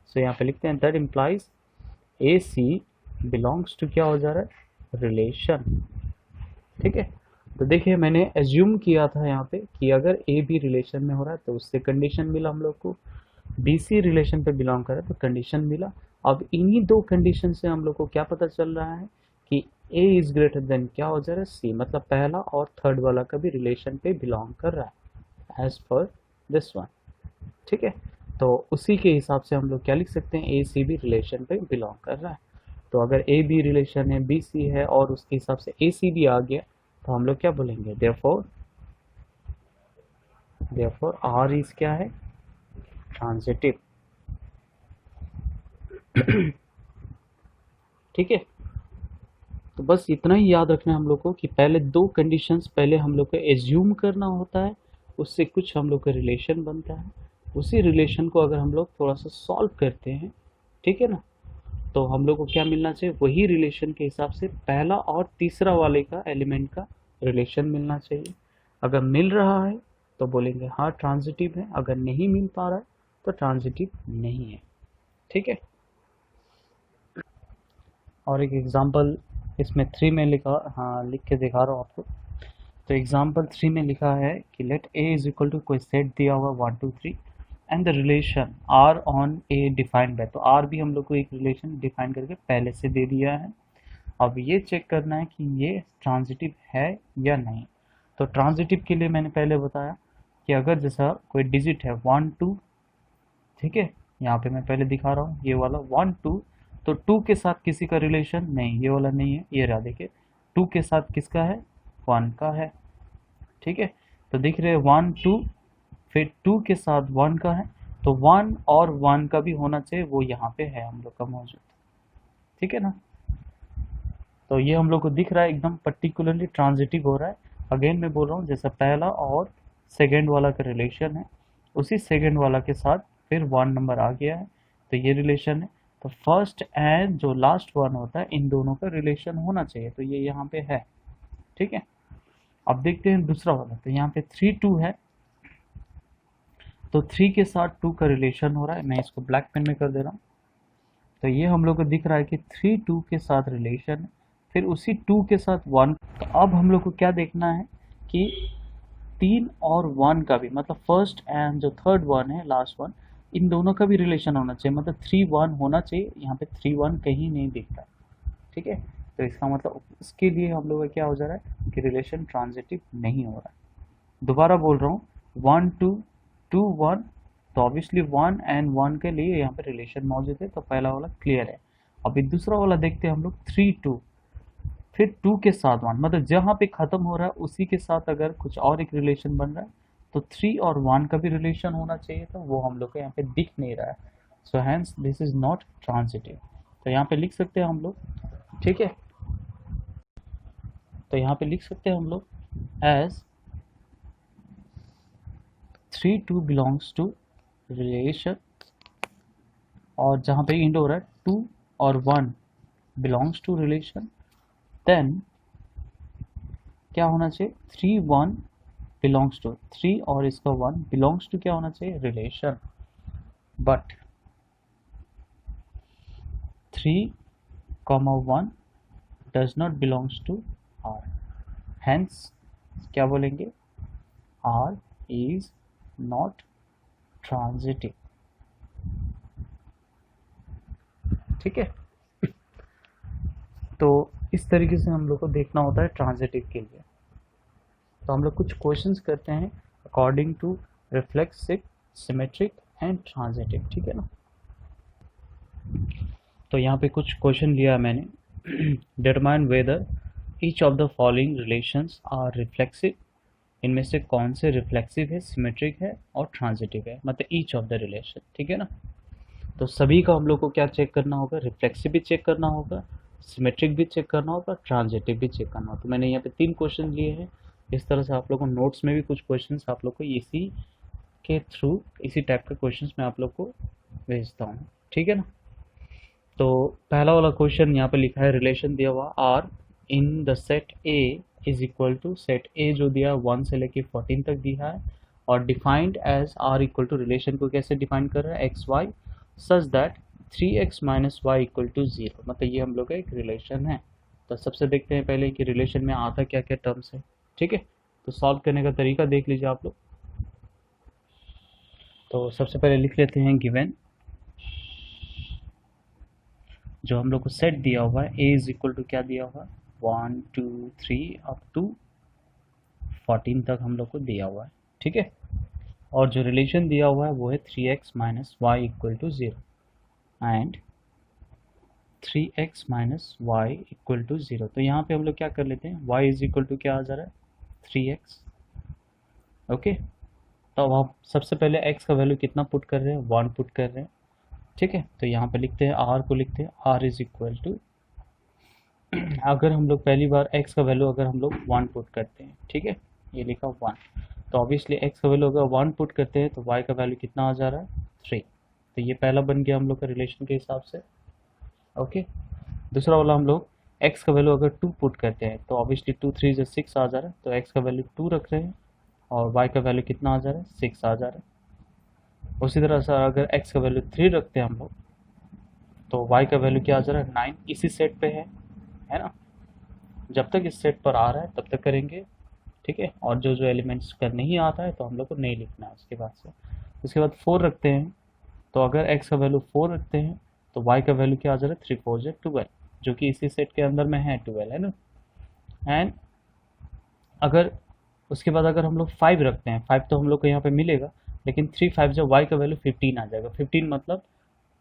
सो यहाँ पे लिखते हैं that implies a c belongs to क्या हो जा रहा है, रिलेशन। ठीक है, तो देखिए मैंने एज्यूम किया था यहाँ पे कि अगर ए बी रिलेशन में हो रहा है तो उससे कंडीशन मिला हम लोग को, बी सी रिलेशन पे बिलोंग करे तो कंडीशन मिला। अब इन्हीं दो कंडीशन से हम लोग को क्या पता चल रहा है कि ए इज ग्रेटर देन क्या हो जा रहा है, सी। मतलब पहला और थर्ड वाला का भी रिलेशन पे बिलोंग कर रहा है एज पर दिस वन। ठीक है, तो उसी के हिसाब से हम लोग क्या लिख सकते हैं, ए सी भी रिलेशन पे बिलोंग कर रहा है। तो अगर ए बी रिलेशन है, बी सी है और उसके हिसाब से ए सी भी आ गया तो हम लोग क्या बोलेंगे, देयरफॉर आर इज क्या है, ट्रांजिटिव। ठीक है, तो बस इतना ही याद रखना है हम लोग को कि पहले दो कंडीशंस पहले हम लोग को एज्यूम करना होता है, उससे कुछ हम लोग का रिलेशन बनता है। उसी रिलेशन को अगर हम लोग थोड़ा सा सॉल्व करते हैं, ठीक है ना, तो हम लोग को क्या मिलना चाहिए, वही रिलेशन के हिसाब से पहला और तीसरा वाले का एलिमेंट का रिलेशन मिलना चाहिए। अगर मिल रहा है तो बोलेंगे हाँ ट्रांजिटिव है, अगर नहीं मिल पा रहा है तो ट्रांजिटिव नहीं है। ठीक है, और एक एग्जांपल इसमें 3 में लिखा, हाँ लिख के दिखा रहा हूँ आपको। तो एग्जांपल 3 में लिखा है कि let a is equal to कोई सेट दिया हुआ 1 2 3 and the relation R on A defined by, तो आर भी हम लोग को एक रिलेशन डिफाइन करके पहले से दे दिया है। अब ये चेक करना है कि ये ट्रांजिटिव है या नहीं। तो ट्रांजिटिव के लिए मैंने पहले बताया कि अगर जैसा कोई डिजिट है 1 2, ठीक है, यहाँ पे मैं पहले दिखा रहा हूँ ये वाला 1 2, तो 2 के साथ किसी का रिलेशन नहीं, ये वाला नहीं है, ये रहा देखिए 2 के साथ किसका है, 1 का है। ठीक है, तो दिख रहे 1 2, फिर 2 के साथ 1 का है, तो 1 और 1 का भी होना चाहिए, वो यहाँ पे है हम लोग का मौजूद। ठीक है ना, तो ये हम लोग को दिख रहा है एकदम पर्टिकुलरली ट्रांजिटिव हो रहा है। अगेन मैं बोल रहा हूँ जैसा पहला और सेकेंड वाला का रिलेशन है, उसी सेकेंड वाला के साथ फिर 1 नंबर आ गया है तो ये रिलेशन है। तो फर्स्ट एंड जो लास्ट वन होता है इन दोनों का रिलेशन होना चाहिए, तो ये यहाँ पे है। ठीक है, अब देखते हैं दूसरा वाला। तो यहाँ पे 3 2 है, तो 3 के साथ 2 का रिलेशन हो रहा है, मैं इसको ब्लैक पेन में कर दे रहा हूँ। तो ये हम लोग को दिख रहा है कि 3 2 के साथ रिलेशन है, फिर उसी 2 के साथ 1। तो अब हम लोग को क्या देखना है कि 3 और 1 का भी, मतलब फर्स्ट एंड जो थर्ड वन है लास्ट वन, इन दोनों का भी रिलेशन होना चाहिए, मतलब 3 1 होना चाहिए। यहाँ पे 3 1 कहीं नहीं दिख रहा। ठीक है, तो इसका मतलब इसके लिए हम लोग का क्या हो जा रहा है कि रिलेशन ट्रांजिटिव नहीं हो रहा है। दोबारा बोल रहा हूँ 1 2 2 1, तो ऑब्वियसली 1 एंड 1 के लिए यहाँ पे रिलेशन मौजूद है, तो पहला वाला क्लियर है। अभी दूसरा वाला देखते हैं हम लोग 3 2, फिर 2 के साथ 1, मतलब जहाँ पे ख़त्म हो रहा है उसी के साथ अगर कुछ और एक रिलेशन बन रहा है तो 3 और 1 का भी रिलेशन होना चाहिए था, वो हम लोग को यहाँ पे दिख नहीं रहा है। So hence this is not transitive. तो यहाँ पे लिख सकते हैं हम लोग, ठीक है, तो यहाँ पे लिख सकते हैं हम लोग एज 3 2 बिलोंग्स टू रिलेशन, और जहाँ पे इंड हो रहा है 2 और 1 बिलोंग्स टू रिलेशन, देन क्या होना चाहिए 3 1 बिलोंग्स टू 3 और इसका 1 बिलोंग्स टू क्या होना चाहिए, relation. But 3 1 does not belongs to R, hence क्या बोलेंगे, आर इज नॉट ट्रांजिटिव। ठीक है, तो इस तरीके से हम लोग को देखना होता है ट्रांजिटिव के लिए। तो हम लोग कुछ क्वेश्चंस करते हैं according to reflexive, symmetric and transitive. ठीक है ना, तो यहाँ पे कुछ क्वेश्चन लिया है मैंने। Determine whether each of the following relations are reflexive, इनमें से कौन से रिफ्लेक्सिव है, सिमेट्रिक है और ट्रांजिटिव है, मतलब ईच ऑफ द रिलेशन, ठीक है ना। तो सभी का हम लोग को क्या चेक करना होगा, रिफ्लेक्सिव भी चेक करना होगा, सिमेट्रिक भी चेक करना होगा, ट्रांजिटिव भी चेक करना होगा। तो मैंने यहाँ पे 3 क्वेश्चन लिए हैं। इस तरह से आप लोग को नोट्स में भी कुछ क्वेश्चंस आप लोग को इसी के थ्रू, इसी टाइप के क्वेश्चंस मैं आप लोग को भेजता हूँ, ठीक है ना। तो पहला वाला क्वेश्चन यहाँ पे लिखा है, रिलेशन दिया हुआ R in the set A is equal to, set A जो दिया है 1 से लेके 14 तक दिया है, और defined as R equal to, relation को कैसे डिफाइन कर रहा है, x y such that 3x minus y equal to 0, मतलब ये हम लोग का एक रिलेशन है। तो सबसे देखते हैं पहले कि रिलेशन में आता क्या क्या टर्म्स है, ठीक है। तो सॉल्व करने का तरीका देख लीजिए आप लोग। तो सबसे पहले लिख लेते हैं गिवन, जो हम लोग को सेट दिया हुआ है a इज इक्वल टू क्या दिया हुआ है, 1 2 3 अप टू 14 तक हम लोग को दिया हुआ है, ठीक है। और जो रिलेशन दिया हुआ है वो है 3x minus y equal to 0 and 3x minus y equal to 0। तो यहाँ पे हम लोग क्या कर लेते हैं, y इज इक्वल टू क्या आ जा रहा है, 3x, ओके। तो आप सबसे पहले x का वैल्यू कितना पुट कर रहे हैं, 1 पुट कर रहे हैं, ठीक है। तो यहाँ पे लिखते हैं r को, लिखते हैं r इज इक्वल टू, अगर हम लोग पहली बार x का वैल्यू अगर हम लोग 1 पुट करते हैं, ठीक है, ये लिखा 1, तो ऑब्वियसली x का वैल्यू अगर 1 पुट करते हैं तो y का वैल्यू कितना आ जा रहा है, 3। तो ये पहला बन गया हम लोग का रिलेशन के हिसाब से, ओके। दूसरा वाला हम लोग x का वैल्यू अगर 2 पुट करते हैं तो ऑब्वियसली 2 3 से 6 आ जा रहा है, तो x का वैल्यू 2 रख रहे हैं और y का वैल्यू कितना आ जा रहा है, 6 आ जा रहा है। उसी तरह से अगर x का वैल्यू 3 रखते हैं हम लोग तो y का वैल्यू क्या आ जा रहा है, 9, इसी सेट पे है ना। जब तक इस सेट पर आ रहा है तब तक करेंगे, ठीक है। और जो जो एलिमेंट्स का नहीं आता है तो हम लोग को नहीं लिखना है उसके बाद से। उसके बाद 4 रखते हैं, तो अगर x का वैल्यू 4 रखते हैं तो y का वैल्यू क्या आ जा रहा है, 3 4 से 12, जो कि इसी सेट के अंदर में है 12, है ना। एंड अगर उसके बाद अगर हम लोग 5 रखते हैं, 5 तो हम लोग को यहाँ पे मिलेगा, लेकिन 3 5 जब y का वैल्यू 15 आ जाएगा, 15 मतलब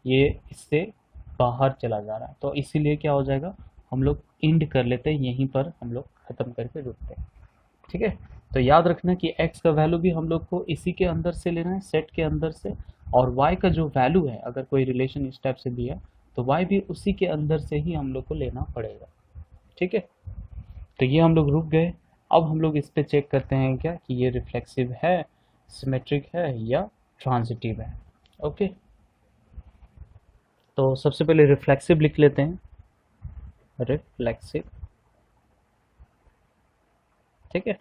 ये इससे बाहर चला जा रहा है, तो इसीलिए क्या हो जाएगा, हम लोग इंड कर लेते हैं, यहीं पर हम लोग ख़त्म करके रुकते हैं, ठीक है। तो याद रखना कि x का वैल्यू भी हम लोग को इसी के अंदर से लेना है, सेट के अंदर से, और y का जो वैल्यू है अगर कोई रिलेशन इस टाइप से दिया तो y भी उसी के अंदर से ही हम लोग को लेना पड़ेगा, ठीक है। तो ये हम लोग रुक गए। अब हम लोग इस पे चेक करते हैं क्या कि ये रिफ्लेक्सिव है, सिमेट्रिक है या ट्रांजिटिव है, ओके। तो सबसे पहले रिफ्लेक्सिव लिख लेते हैं, रिफ्लेक्सिव, ठीक है।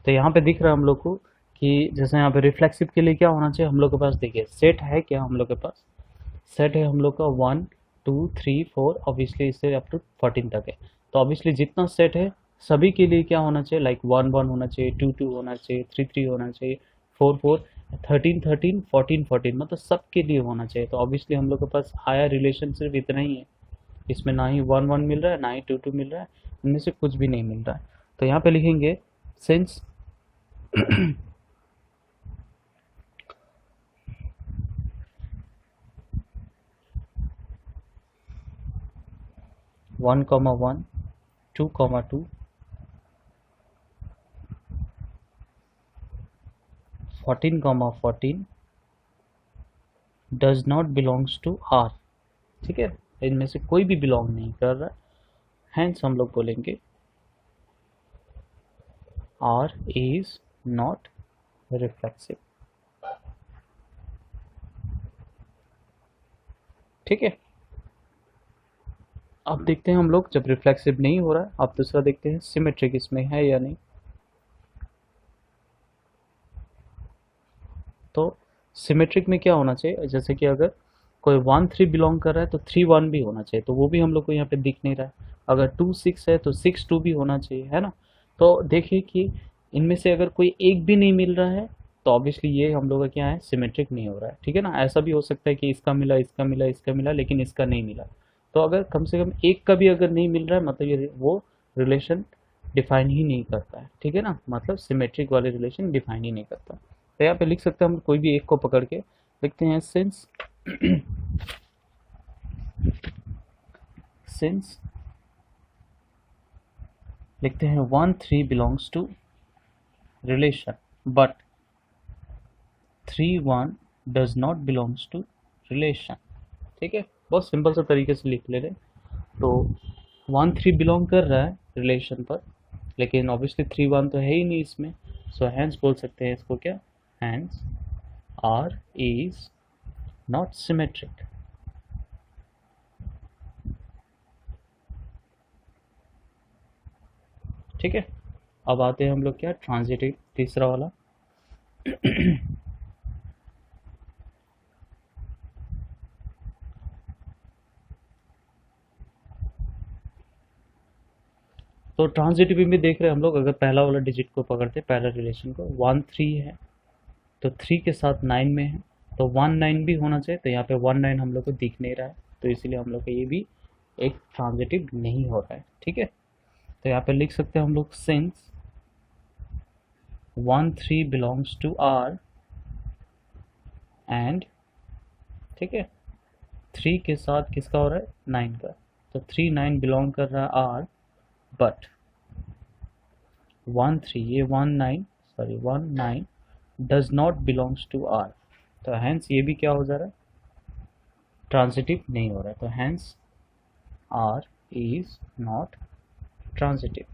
तो यहाँ पे दिख रहा है हम लोग को कि जैसे यहाँ पे रिफ्लेक्सिव के लिए क्या होना चाहिए, हम लोग के पास देखिए सेट है क्या, हम लोग के पास सेट है हम लोग का 1 2 3 4, ऑब्वियसली इससे अप टू 14 तक है। तो ऑब्वियसली जितना सेट है सभी के लिए क्या होना चाहिए, लाइक 1 1 होना चाहिए, 2 2 होना चाहिए, 3 3 होना चाहिए, 4 4, 13 13, 14 14, मतलब सब के लिए होना चाहिए। तो ऑब्वियसली हम लोग के पास आया रिलेशन सिर्फ इतना ही है, इसमें ना ही 1 1 मिल रहा है, ना ही 2 2 मिल रहा है, इनमें से कुछ भी नहीं मिल रहा है। तो यहाँ पे लिखेंगे since 1 1 2 2 14 14 does not belongs to R, ठीक है, इनमें से कोई भी बिलोंग नहीं कर रहा है, हैंस हम लोग बोलेंगे आर इज नॉट रिफ्लेक्सिव, ठीक है। अब देखते हैं हम लोग जब रिफ्लेक्सिव नहीं हो रहा है, अब दूसरा देखते हैं सिमेट्रिक इसमें है या नहीं। तो सिमेट्रिक में क्या होना चाहिए, जैसे कि अगर कोई 1 3 बिलोंग कर रहा है तो 3 1 भी होना चाहिए, तो वो भी हम लोग को यहाँ पे दिख नहीं रहा है। अगर 2 6 है तो 6 2 भी होना चाहिए, है ना। तो देखिए कि इनमें से अगर कोई एक भी नहीं मिल रहा है तो ऑब्वियसली ये हम लोग का क्या है, सिमेट्रिक नहीं हो रहा है, ठीक है ना। ऐसा भी हो सकता है कि इसका मिला इसका मिला इसका मिला लेकिन इसका नहीं मिला, तो अगर कम से कम एक का भी अगर नहीं मिल रहा है मतलब ये वो रिलेशन डिफाइन ही नहीं करता है, ठीक है ना, मतलब सिमेट्रिक वाले रिलेशन डिफाइन ही नहीं करता। तो यहाँ पे लिख सकते हैं हम कोई भी एक को पकड़ के लिखते हैं सिंस सिंस लिखते हैं 1 3 belongs to relation but 3 1 does not belongs to relation. ठीक है, बहुत सिंपल सा तरीके से लिख ले रहे। तो 1 3 बिलोंग कर रहा है रिलेशन पर, लेकिन ऑब्वियसली 3 1 तो है ही नहीं इसमें, सो हैंस बोल सकते हैं इसको क्या, hence R is not symmetric. ठीक है, अब आते हैं हम लोग क्या, ट्रांजिटिव, तीसरा वाला। तो ट्रांजिटिव में देख रहे हैं हम लोग, अगर पहला वाला डिजिट को पकड़ते, पहला रिलेशन को 1 3 है, तो 3 के साथ 9 में है, तो 1 9 भी होना चाहिए, तो यहाँ पे 1 9 हम लोग को दिख नहीं रहा है, तो इसलिए हम लोग का ये भी एक ट्रांजिटिव नहीं हो रहा है। ठीक है, तो यहाँ पे लिख सकते हैं हम लोग, since 1 3 belongs to R and, ठीक है, 3 के साथ किसका हो रहा है, 9 का, तो 3 9 बिलोंग कर रहा है आर, बट 1 3 ये 1 9 sorry 1 9 does not belongs to R, तो हैंस ये भी क्या हो जा रहा है, ट्रांजिटिव नहीं हो रहा है, तो hence R is not transitive.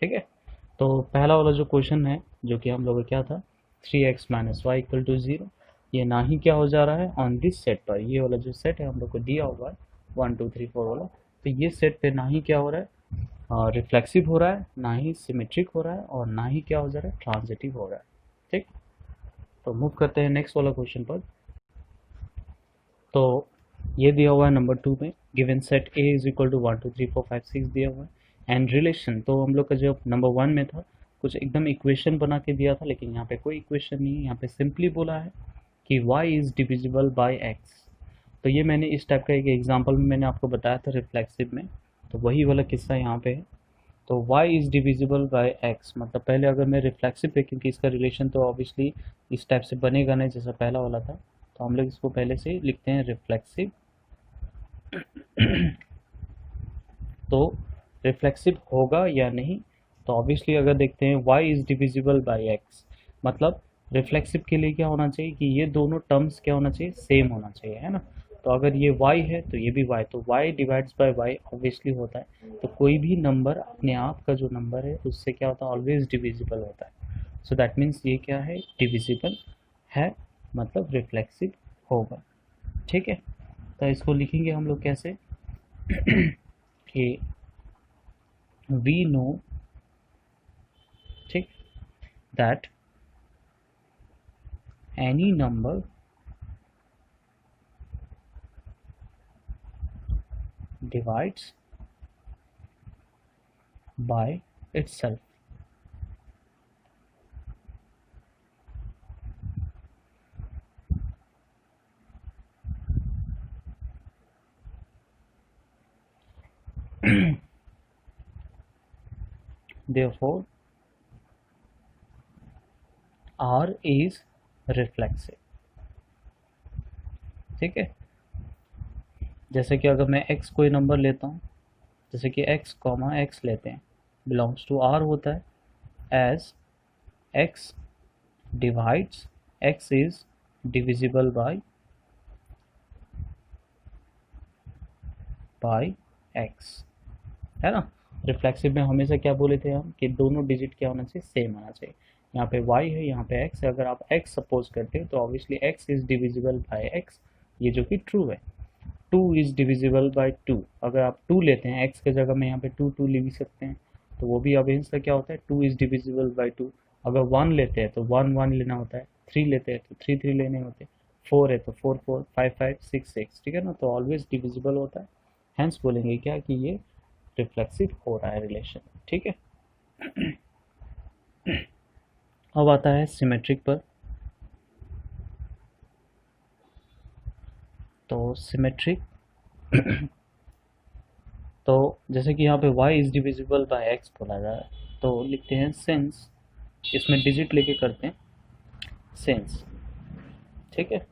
ठीक है, तो पहला वाला जो क्वेश्चन है, जो कि हम लोग का क्या था, 3x minus y equal to 0, ये ना ही क्या हो जा रहा है ऑन दिस सेट पर, ये वाला जो सेट है हम लोग को दिया हुआ है 1 2 3 4 वाला, तो ये सेट पे ना ही क्या हो रहा है, रिफ्लेक्सिव हो रहा है, ना ही सिमेट्रिक हो रहा है, और ना ही क्या हो जा रहा है, ट्रांजिटिव हो रहा है। ठीक, तो मूव करते हैं नेक्स्ट वाला क्वेश्चन पर। तो ये दिया हुआ है नंबर 2 में, given set A is equal to 1 2 3 4 5 6 दिया हुआ है, एंड रिलेशन, तो हम लोग का जो नंबर 1 में था कुछ एकदम इक्वेशन बना के दिया था, लेकिन यहाँ पे कोई इक्वेशन नहीं है, यहाँ पे सिंपली बोला है कि y is divisible by x। तो ये मैंने इस टाइप का एक एग्जांपल में मैंने आपको बताया था रिफ्लेक्सिव में, तो वही वाला किस्सा यहाँ पे है। तो y is divisible by x, मतलब पहले अगर मैं रिफ्लेक्सिव पे, क्योंकि इसका रिलेशन तो ऑब्वियसली इस टाइप से बनेगा नहीं जैसा पहला वाला था, तो हम लोग इसको पहले से लिखते हैं रिफ्लेक्सिव। तो रिफ्लेक्सिव होगा या नहीं, तो ऑब्वियसली अगर देखते हैं y is divisible by x, मतलब रिफ्लेक्सिव के लिए क्या होना चाहिए कि ये दोनों टर्म्स क्या होना चाहिए, सेम होना चाहिए, है ना। तो अगर ये y है तो ये भी y, तो y divides bye y obviously होता है, तो कोई भी नंबर अपने आप का जो नंबर है उससे क्या होता है, ऑलवेज डिविजिबल होता है। सो दैट मीन्स ये क्या है, डिविजिबल है, मतलब रिफ्लेक्सिव होगा। ठीक है, तो इसको लिखेंगे हम लोग कैसे कि we know, ठीक, that any number divides by itself। Therefore R is reflexive। ठीक है, जैसे कि अगर मैं x कोई नंबर लेता हूँ, जैसे कि x कॉमा x लेते हैं, बिलोंग्स टू R होता है, as x divides x is divisible by x, है ना। रिफ्लेक्सिव में हमेशा क्या बोले थे हम कि दोनों डिजिट क्या होना चाहिए, सेम होना चाहिए। यहाँ पे y है, यहाँ पे x है, अगर आप x सपोज करते हो तो obviously x is divisible by x, ये जो कि ट्रू है। 2 इज डिविजिबल बाय 2, अगर आप 2 लेते हैं x के जगह में यहाँ पे 2 2 ले भी सकते हैं, तो वो भी अब इसका क्या होता है, 2 इज डिविजिबल बाय 2। अगर 1 लेते हैं तो 1 1 लेना होता है, 3 लेते हैं तो 3 3 लेने होते हैं, 4 है तो 4 4, 5 5 6 6, ठीक है ना, तो ऑलवेज डिविजिबल होता है। हेंस बोलेंगे क्या कि ये रिफ्लेक्सिव हो रहा है रिलेशन। ठीक है, अब आता है सिमेट्रिक पर। तो सिमेट्रिक तो जैसे कि यहाँ पे y is divisible by x बोला जा रहा है, तो लिखते हैं सिंस, इसमें डिजिट लेके करते हैं सिंस। ठीक है,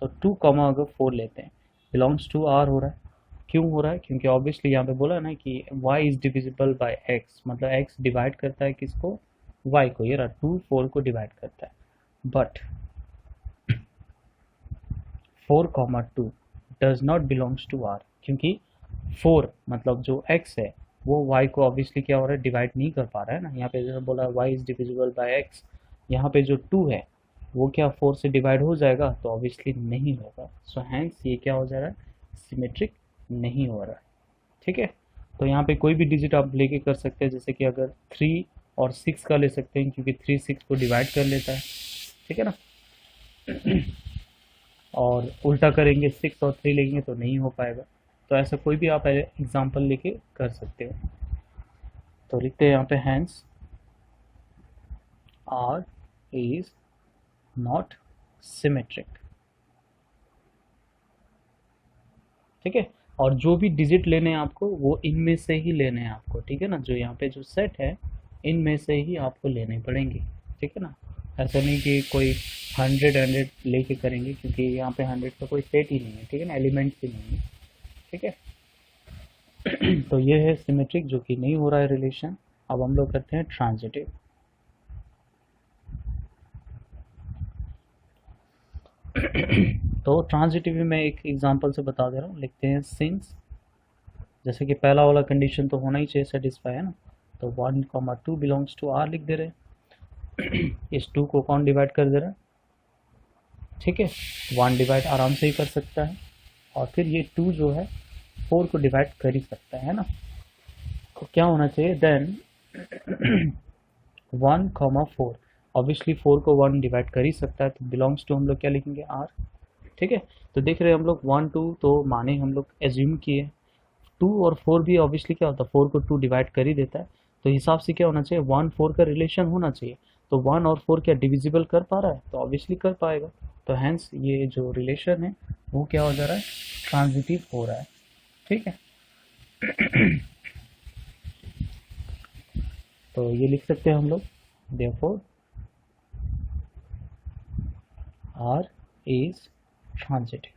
तो 2 कॉमा अगर 4 लेते हैं, बिलोंग्स टू आर हो रहा है। क्यों हो रहा है? क्योंकि ऑब्वियसली यहाँ पे बोला ना कि y is divisible by x, मतलब x डिवाइड करता है किसको? y को। ये रहा 2 4 को डिवाइड करता है, but 4 comma 2 does not belongs to r, क्योंकि 4 मतलब जो x है वो y को ऑब्वियसली क्या हो रहा है? डिवाइड नहीं कर पा रहा है ना। यहाँ पे जैसे बोला y is divisible by x, यहाँ पे जो 2 है वो क्या 4 से डिवाइड हो जाएगा? तो ऑब्वियसली नहीं होगा। सो हैंस ये क्या हो जा रहा है? सिमेट्रिक नहीं हो रहा है। ठीक है, तो यहाँ पे कोई भी डिजिट आप लेके कर सकते हैं, जैसे कि अगर 3 और 6 का ले सकते हैं, क्योंकि 3 6 को डिवाइड कर लेता है। ठीक है ना। और उल्टा करेंगे 6 और 3 लेंगे तो नहीं हो पाएगा। तो ऐसा कोई भी आप एग्जांपल लेके कर सकते हो। तो लिखते हैं यहाँ पे hence R is not symmetric. ठीक है, और जो भी डिजिट लेने हैं आपको वो इनमें से ही लेने हैं आपको। ठीक है ना, जो यहाँ पे जो सेट है इनमें से ही आपको लेने पड़ेंगे। ठीक है ना, ऐसा नहीं कि कोई 100 लेके करेंगे, क्योंकि यहाँ पे 100 का कोई सेट ही नहीं है। ठीक है ना, एलिमेंट्स ही नहीं है। ठीक है। तो ये है सिमेट्रिक, जो कि नहीं हो रहा है रिलेशन। अब हम लोग करते हैं ट्रांजिटिव। तो ट्रांजिटिव में मैं एक एग्जांपल से बता दे रहा हूँ। लिखते हैं सिंस, जैसे कि पहला वाला कंडीशन तो होना ही चाहिए सेटिस्फाई, है ना। तो 1 कॉमा 2 बिलोंग्स टू आर लिख दे रहे हैं। इस 2 को कौन डिवाइड कर दे रहा है? ठीक है, 1 डिवाइड आराम से ही कर सकता है, और फिर ये 2 जो है 4 को डिवाइड कर ही सकता है ना। तो क्या होना चाहिए देन 1 कॉमा 4, ऑब्वियसली 4 को 1 डिवाइड कर ही सकता है, तो बिलोंग्स टू हम लोग क्या लिखेंगे? आर। ठीक है, तो देख रहे हैं हम लोग 1 2 तो माने हम लोग एज्यूम किए, 2 और 4 भी ऑब्वियसली क्या होता है? 4 को 2 डिवाइड कर ही देता है, तो हिसाब से क्या होना चाहिए? 1 4 का रिलेशन होना चाहिए। तो 1 और 4 क्या डिविजिबल कर पा रहा है? तो ऑब्वियसली कर पाएगा। तो हैंस ये जो रिलेशन है वो क्या हो जा रहा है? ट्रांजिटिव हो रहा है। ठीक है। तो ये लिख सकते हैं हम लोग, देयरफॉर आर इज ट्रांजिटिव।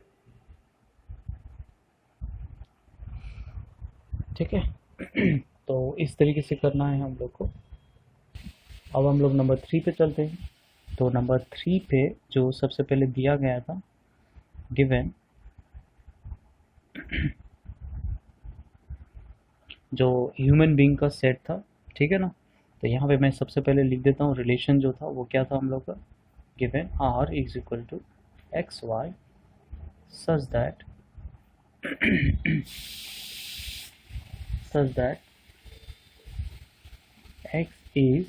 ठीक है। तो इस तरीके से करना है हम लोग को। अब हम लोग नंबर 3 पे चलते हैं। तो नंबर 3 पे जो सबसे पहले दिया गया था, गिवन जो ह्यूमन बीइंग का सेट था। ठीक है ना, तो यहाँ पे मैं सबसे पहले लिख देता हूँ रिलेशन जो था वो क्या था हम लोग का? Given R is equal to x y such that x is,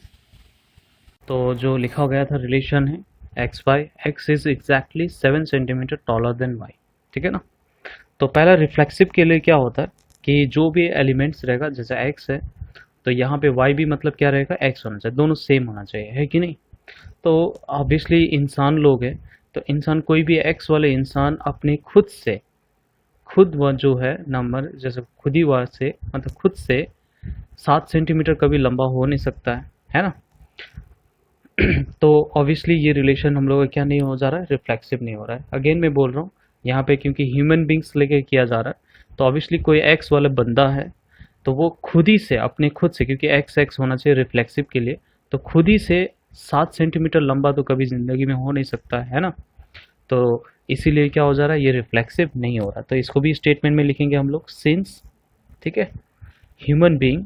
तो जो लिखा गया था रिलेशन है x y, x is exactly 7 centimetre taller than y. ठीक है ना, तो पहला रिफ्लेक्सिव के लिए क्या होता है कि जो भी एलिमेंट्स रहेगा, जैसे एक्स है तो यहाँ पे वाई भी मतलब क्या रहेगा? एक्स होना चाहिए, दोनों सेम होना चाहिए, है कि नहीं। तो ऑब्वियसली इंसान लोग हैं, तो इंसान कोई भी एक्स वाले इंसान अपने खुद वह जो है नंबर, जैसे खुद ही वह से मतलब खुद से 7 सेंटीमीटर कभी लंबा हो नहीं सकता है ना। तो ऑब्वियसली ये रिलेशन हम लोग का क्या नहीं हो जा रहा है? रिफ्लेक्सिव नहीं हो रहा है। अगेन मैं बोल रहा हूँ यहाँ पे, क्योंकि ह्यूमन बींग्स लेके किया जा रहा है, तो ऑब्वियसली कोई एक्स वाला बंदा है तो वो खुद ही से अपने खुद से, क्योंकि एक्स एक्स होना चाहिए रिफ्लेक्सिव के लिए, तो खुद ही से 7 सेंटीमीटर लंबा तो कभी ज़िंदगी में हो नहीं सकता है ना। तो इसीलिए क्या हो जा रहा है? ये रिफ्लेक्सिव नहीं हो रहा। तो इसको भी स्टेटमेंट में लिखेंगे हम लोग, सिंस, ठीक है, human being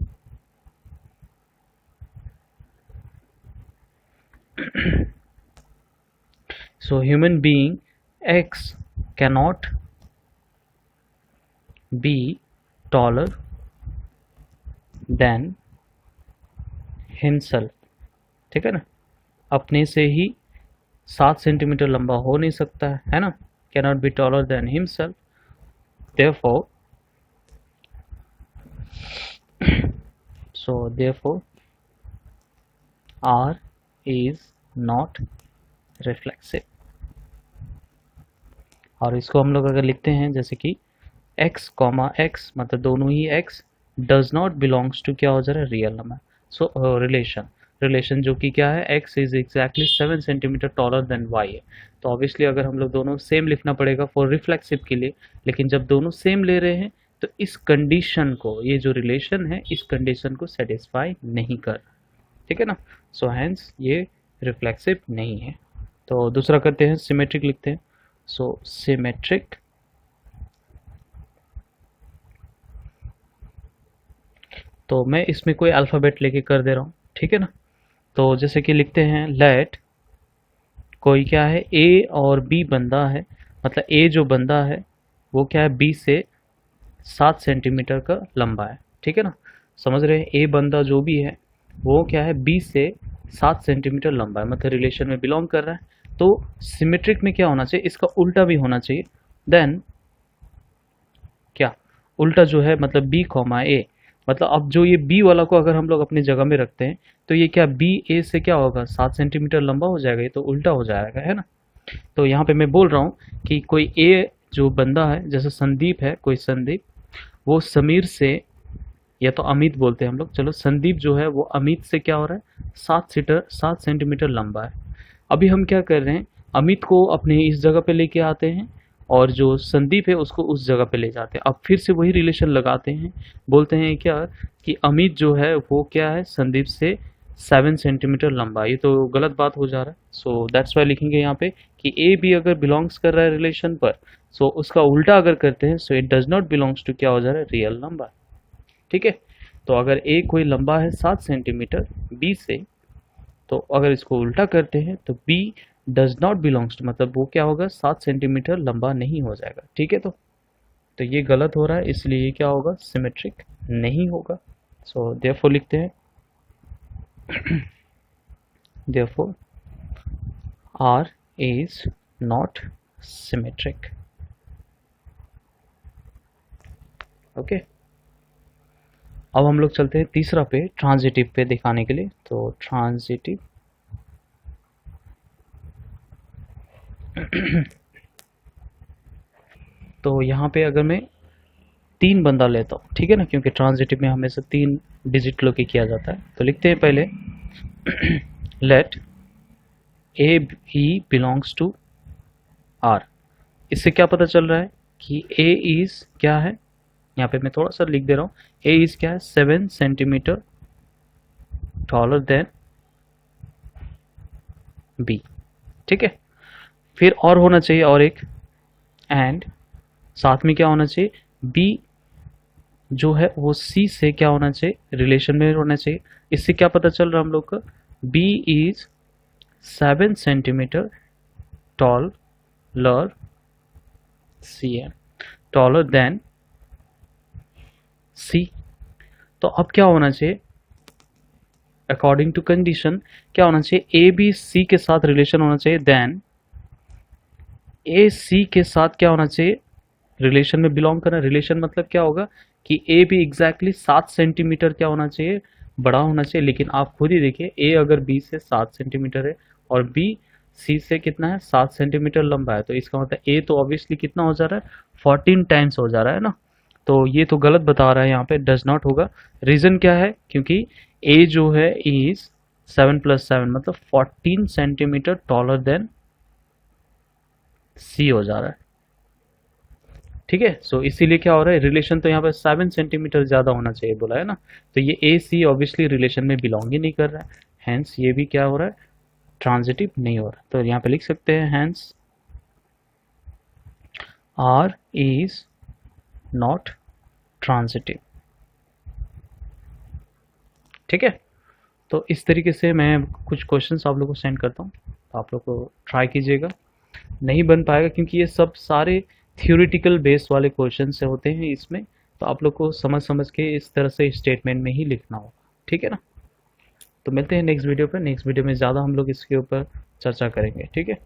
so human being x cannot be taller than himself। ठीक है ना, अपने से ही 7 सेंटीमीटर लंबा हो नहीं सकता है ना, cannot be taller than himself, therefore R is not reflexive। और इसको हम लोग अगर लिखते हैं जैसे कि x कॉमा x मतलब दोनों ही x does not belongs to क्या हो जा रहा है? Real number. So relation relation जो कि क्या है, x is exactly 7 centimetre taller than y है। तो ऑब्वियसली अगर हम लोग दोनों सेम लिखना पड़ेगा फॉर रिफ्लेक्सिव के लिए, लेकिन जब दोनों सेम ले रहे हैं तो इस कंडीशन को, ये जो रिलेशन है इस कंडीशन को सेटिस्फाई नहीं कर, ठीक है ना। सो हैंस ये रिफ्लेक्सिव नहीं है। तो दूसरा करते हैं, सिमेट्रिक लिखते हैं। सो सिमेट्रिक, तो मैं इसमें कोई अल्फ़ाबेट लेके कर दे रहा हूँ, ठीक है ना। तो जैसे कि लिखते हैं लेट, कोई क्या है, ए और बी बंदा है, मतलब ए जो बंदा है वो क्या है, बी से 7 सेंटीमीटर का लंबा है, ठीक है ना। समझ रहे हैं, ए बंदा जो भी है वो क्या है, बी से 7 सेंटीमीटर लंबा है, मतलब रिलेशन में बिलोंग कर रहा है। तो सिमेट्रिक में क्या होना चाहिए, इसका उल्टा भी होना चाहिए। देन क्या, उल्टा जो है मतलब बी कॉमा ए, मतलब अब जो ये बी वाला को अगर हम लोग अपनी जगह में रखते हैं तो ये क्या, बी ए से क्या होगा, 7 सेंटीमीटर लंबा हो जाएगा, ये तो उल्टा हो जाएगा, है ना। तो यहाँ पे मैं बोल रहा हूँ कि कोई ए जो बंदा है, जैसे संदीप है, कोई संदीप, वो समीर से, या तो अमित बोलते हैं हम लोग, चलो संदीप जो है वो अमित से क्या हो रहा है, 7 सेंटीमीटर लंबा है। अभी हम क्या कर रहे हैं, अमित को अपने इस जगह पे लेके आते हैं और जो संदीप है उसको उस जगह पे ले जाते हैं। अब फिर से वही रिलेशन लगाते हैं, बोलते हैं क्या कि अमित जो है वो क्या है, संदीप से 7 सेंटीमीटर लंबा। ये तो गलत बात हो जा रहा है। सो दैट्स वाई लिखेंगे यहाँ पे कि ए बी अगर बिलोंग्स कर रहा है रिलेशन पर, सो उसका उल्टा अगर करते हैं, so it does not belongs to क्या हो जा रहा है, रियल नंबर, ठीक है। तो अगर ए कोई लंबा है 7 सेंटीमीटर बी से, तो अगर इसको उल्टा करते हैं तो b does not belongs to, मतलब वो क्या होगा, 7 सेंटीमीटर लंबा नहीं हो जाएगा, ठीक है। तो ये गलत हो रहा है, इसलिए ये क्या होगा, सिमेट्रिक नहीं होगा। सो देयरफॉर लिखते हैं therefore R is not symmetric, okay. अब हम लोग चलते हैं तीसरा पे, ट्रांजिटिव पे दिखाने के लिए। तो ट्रांजिटिव तो यहाँ पे अगर मैं 3 बंदा लेता हूँ, ठीक है ना, क्योंकि ट्रांजिटिव में हमेशा 3 डिजिट लोके किया जाता है। तो लिखते हैं पहले let A b belongs to R. इससे क्या पता चल रहा है कि ए इज क्या है, यहाँ पे मैं थोड़ा सा लिख दे रहा हूँ, ए इज क्या है, 7 सेंटीमीटर टॉलर देन बी, ठीक है। फिर और होना चाहिए और एक, एंड साथ में क्या होना चाहिए, बी जो है वो सी से क्या होना चाहिए, रिलेशन में होना चाहिए। इससे क्या पता चल रहा है हम लोग का, B is 7 centimetre taller C M, taller than C. तो अब क्या होना चाहिए, अकॉर्डिंग टू कंडीशन क्या होना चाहिए, ए बी सी के साथ रिलेशन होना चाहिए, देन ए सी के साथ क्या होना चाहिए, रिलेशन में बिलोंग करना। रिलेशन मतलब क्या होगा कि ए भी एग्जैक्टली 7 सेंटीमीटर क्या होना चाहिए, बड़ा होना चाहिए। लेकिन आप खुद ही देखिए, ए अगर बी से 7 सेंटीमीटर है और बी सी से कितना है, 7 सेंटीमीटर लंबा है, तो इसका मतलब ए तो ऑब्वियसली कितना हो जा रहा है, 14 टाइम्स हो जा रहा है ना। तो ये तो गलत बता रहा है यहाँ पे, डज नॉट होगा। रीज़न क्या है, क्योंकि ए जो है इज 7 + 7 मतलब 14 सेंटीमीटर टॉलर देन सी हो जा रहा है, ठीक है। सो इसीलिए क्या हो रहा है, रिलेशन तो यहाँ पर 7 सेंटीमीटर ज़्यादा होना चाहिए बोला है ना। तो ये ए सी ऑब्वियसली रिलेशन में बिलोंग ही नहीं कर रहा है, हैंस ये भी क्या हो रहा है, ट्रांजिटिव नहीं हो रहा। तो यहाँ पे लिख सकते हैं hence R is not transitive, ठीक है। तो इस तरीके से मैं कुछ क्वेश्चंस आप लोगों को सेंड करता हूँ, तो आप लोग को ट्राई कीजिएगा। नहीं बन पाएगा क्योंकि ये सब सारे थियोरिटिकल बेस वाले क्वेश्चन से होते हैं इसमें, तो आप लोग को समझ समझ के इस तरह से स्टेटमेंट में ही लिखना होगा, ठीक है ना। तो मिलते हैं नेक्स्ट वीडियो पर। नेक्स्ट वीडियो में ज़्यादा हम लोग इसके ऊपर चर्चा करेंगे, ठीक है।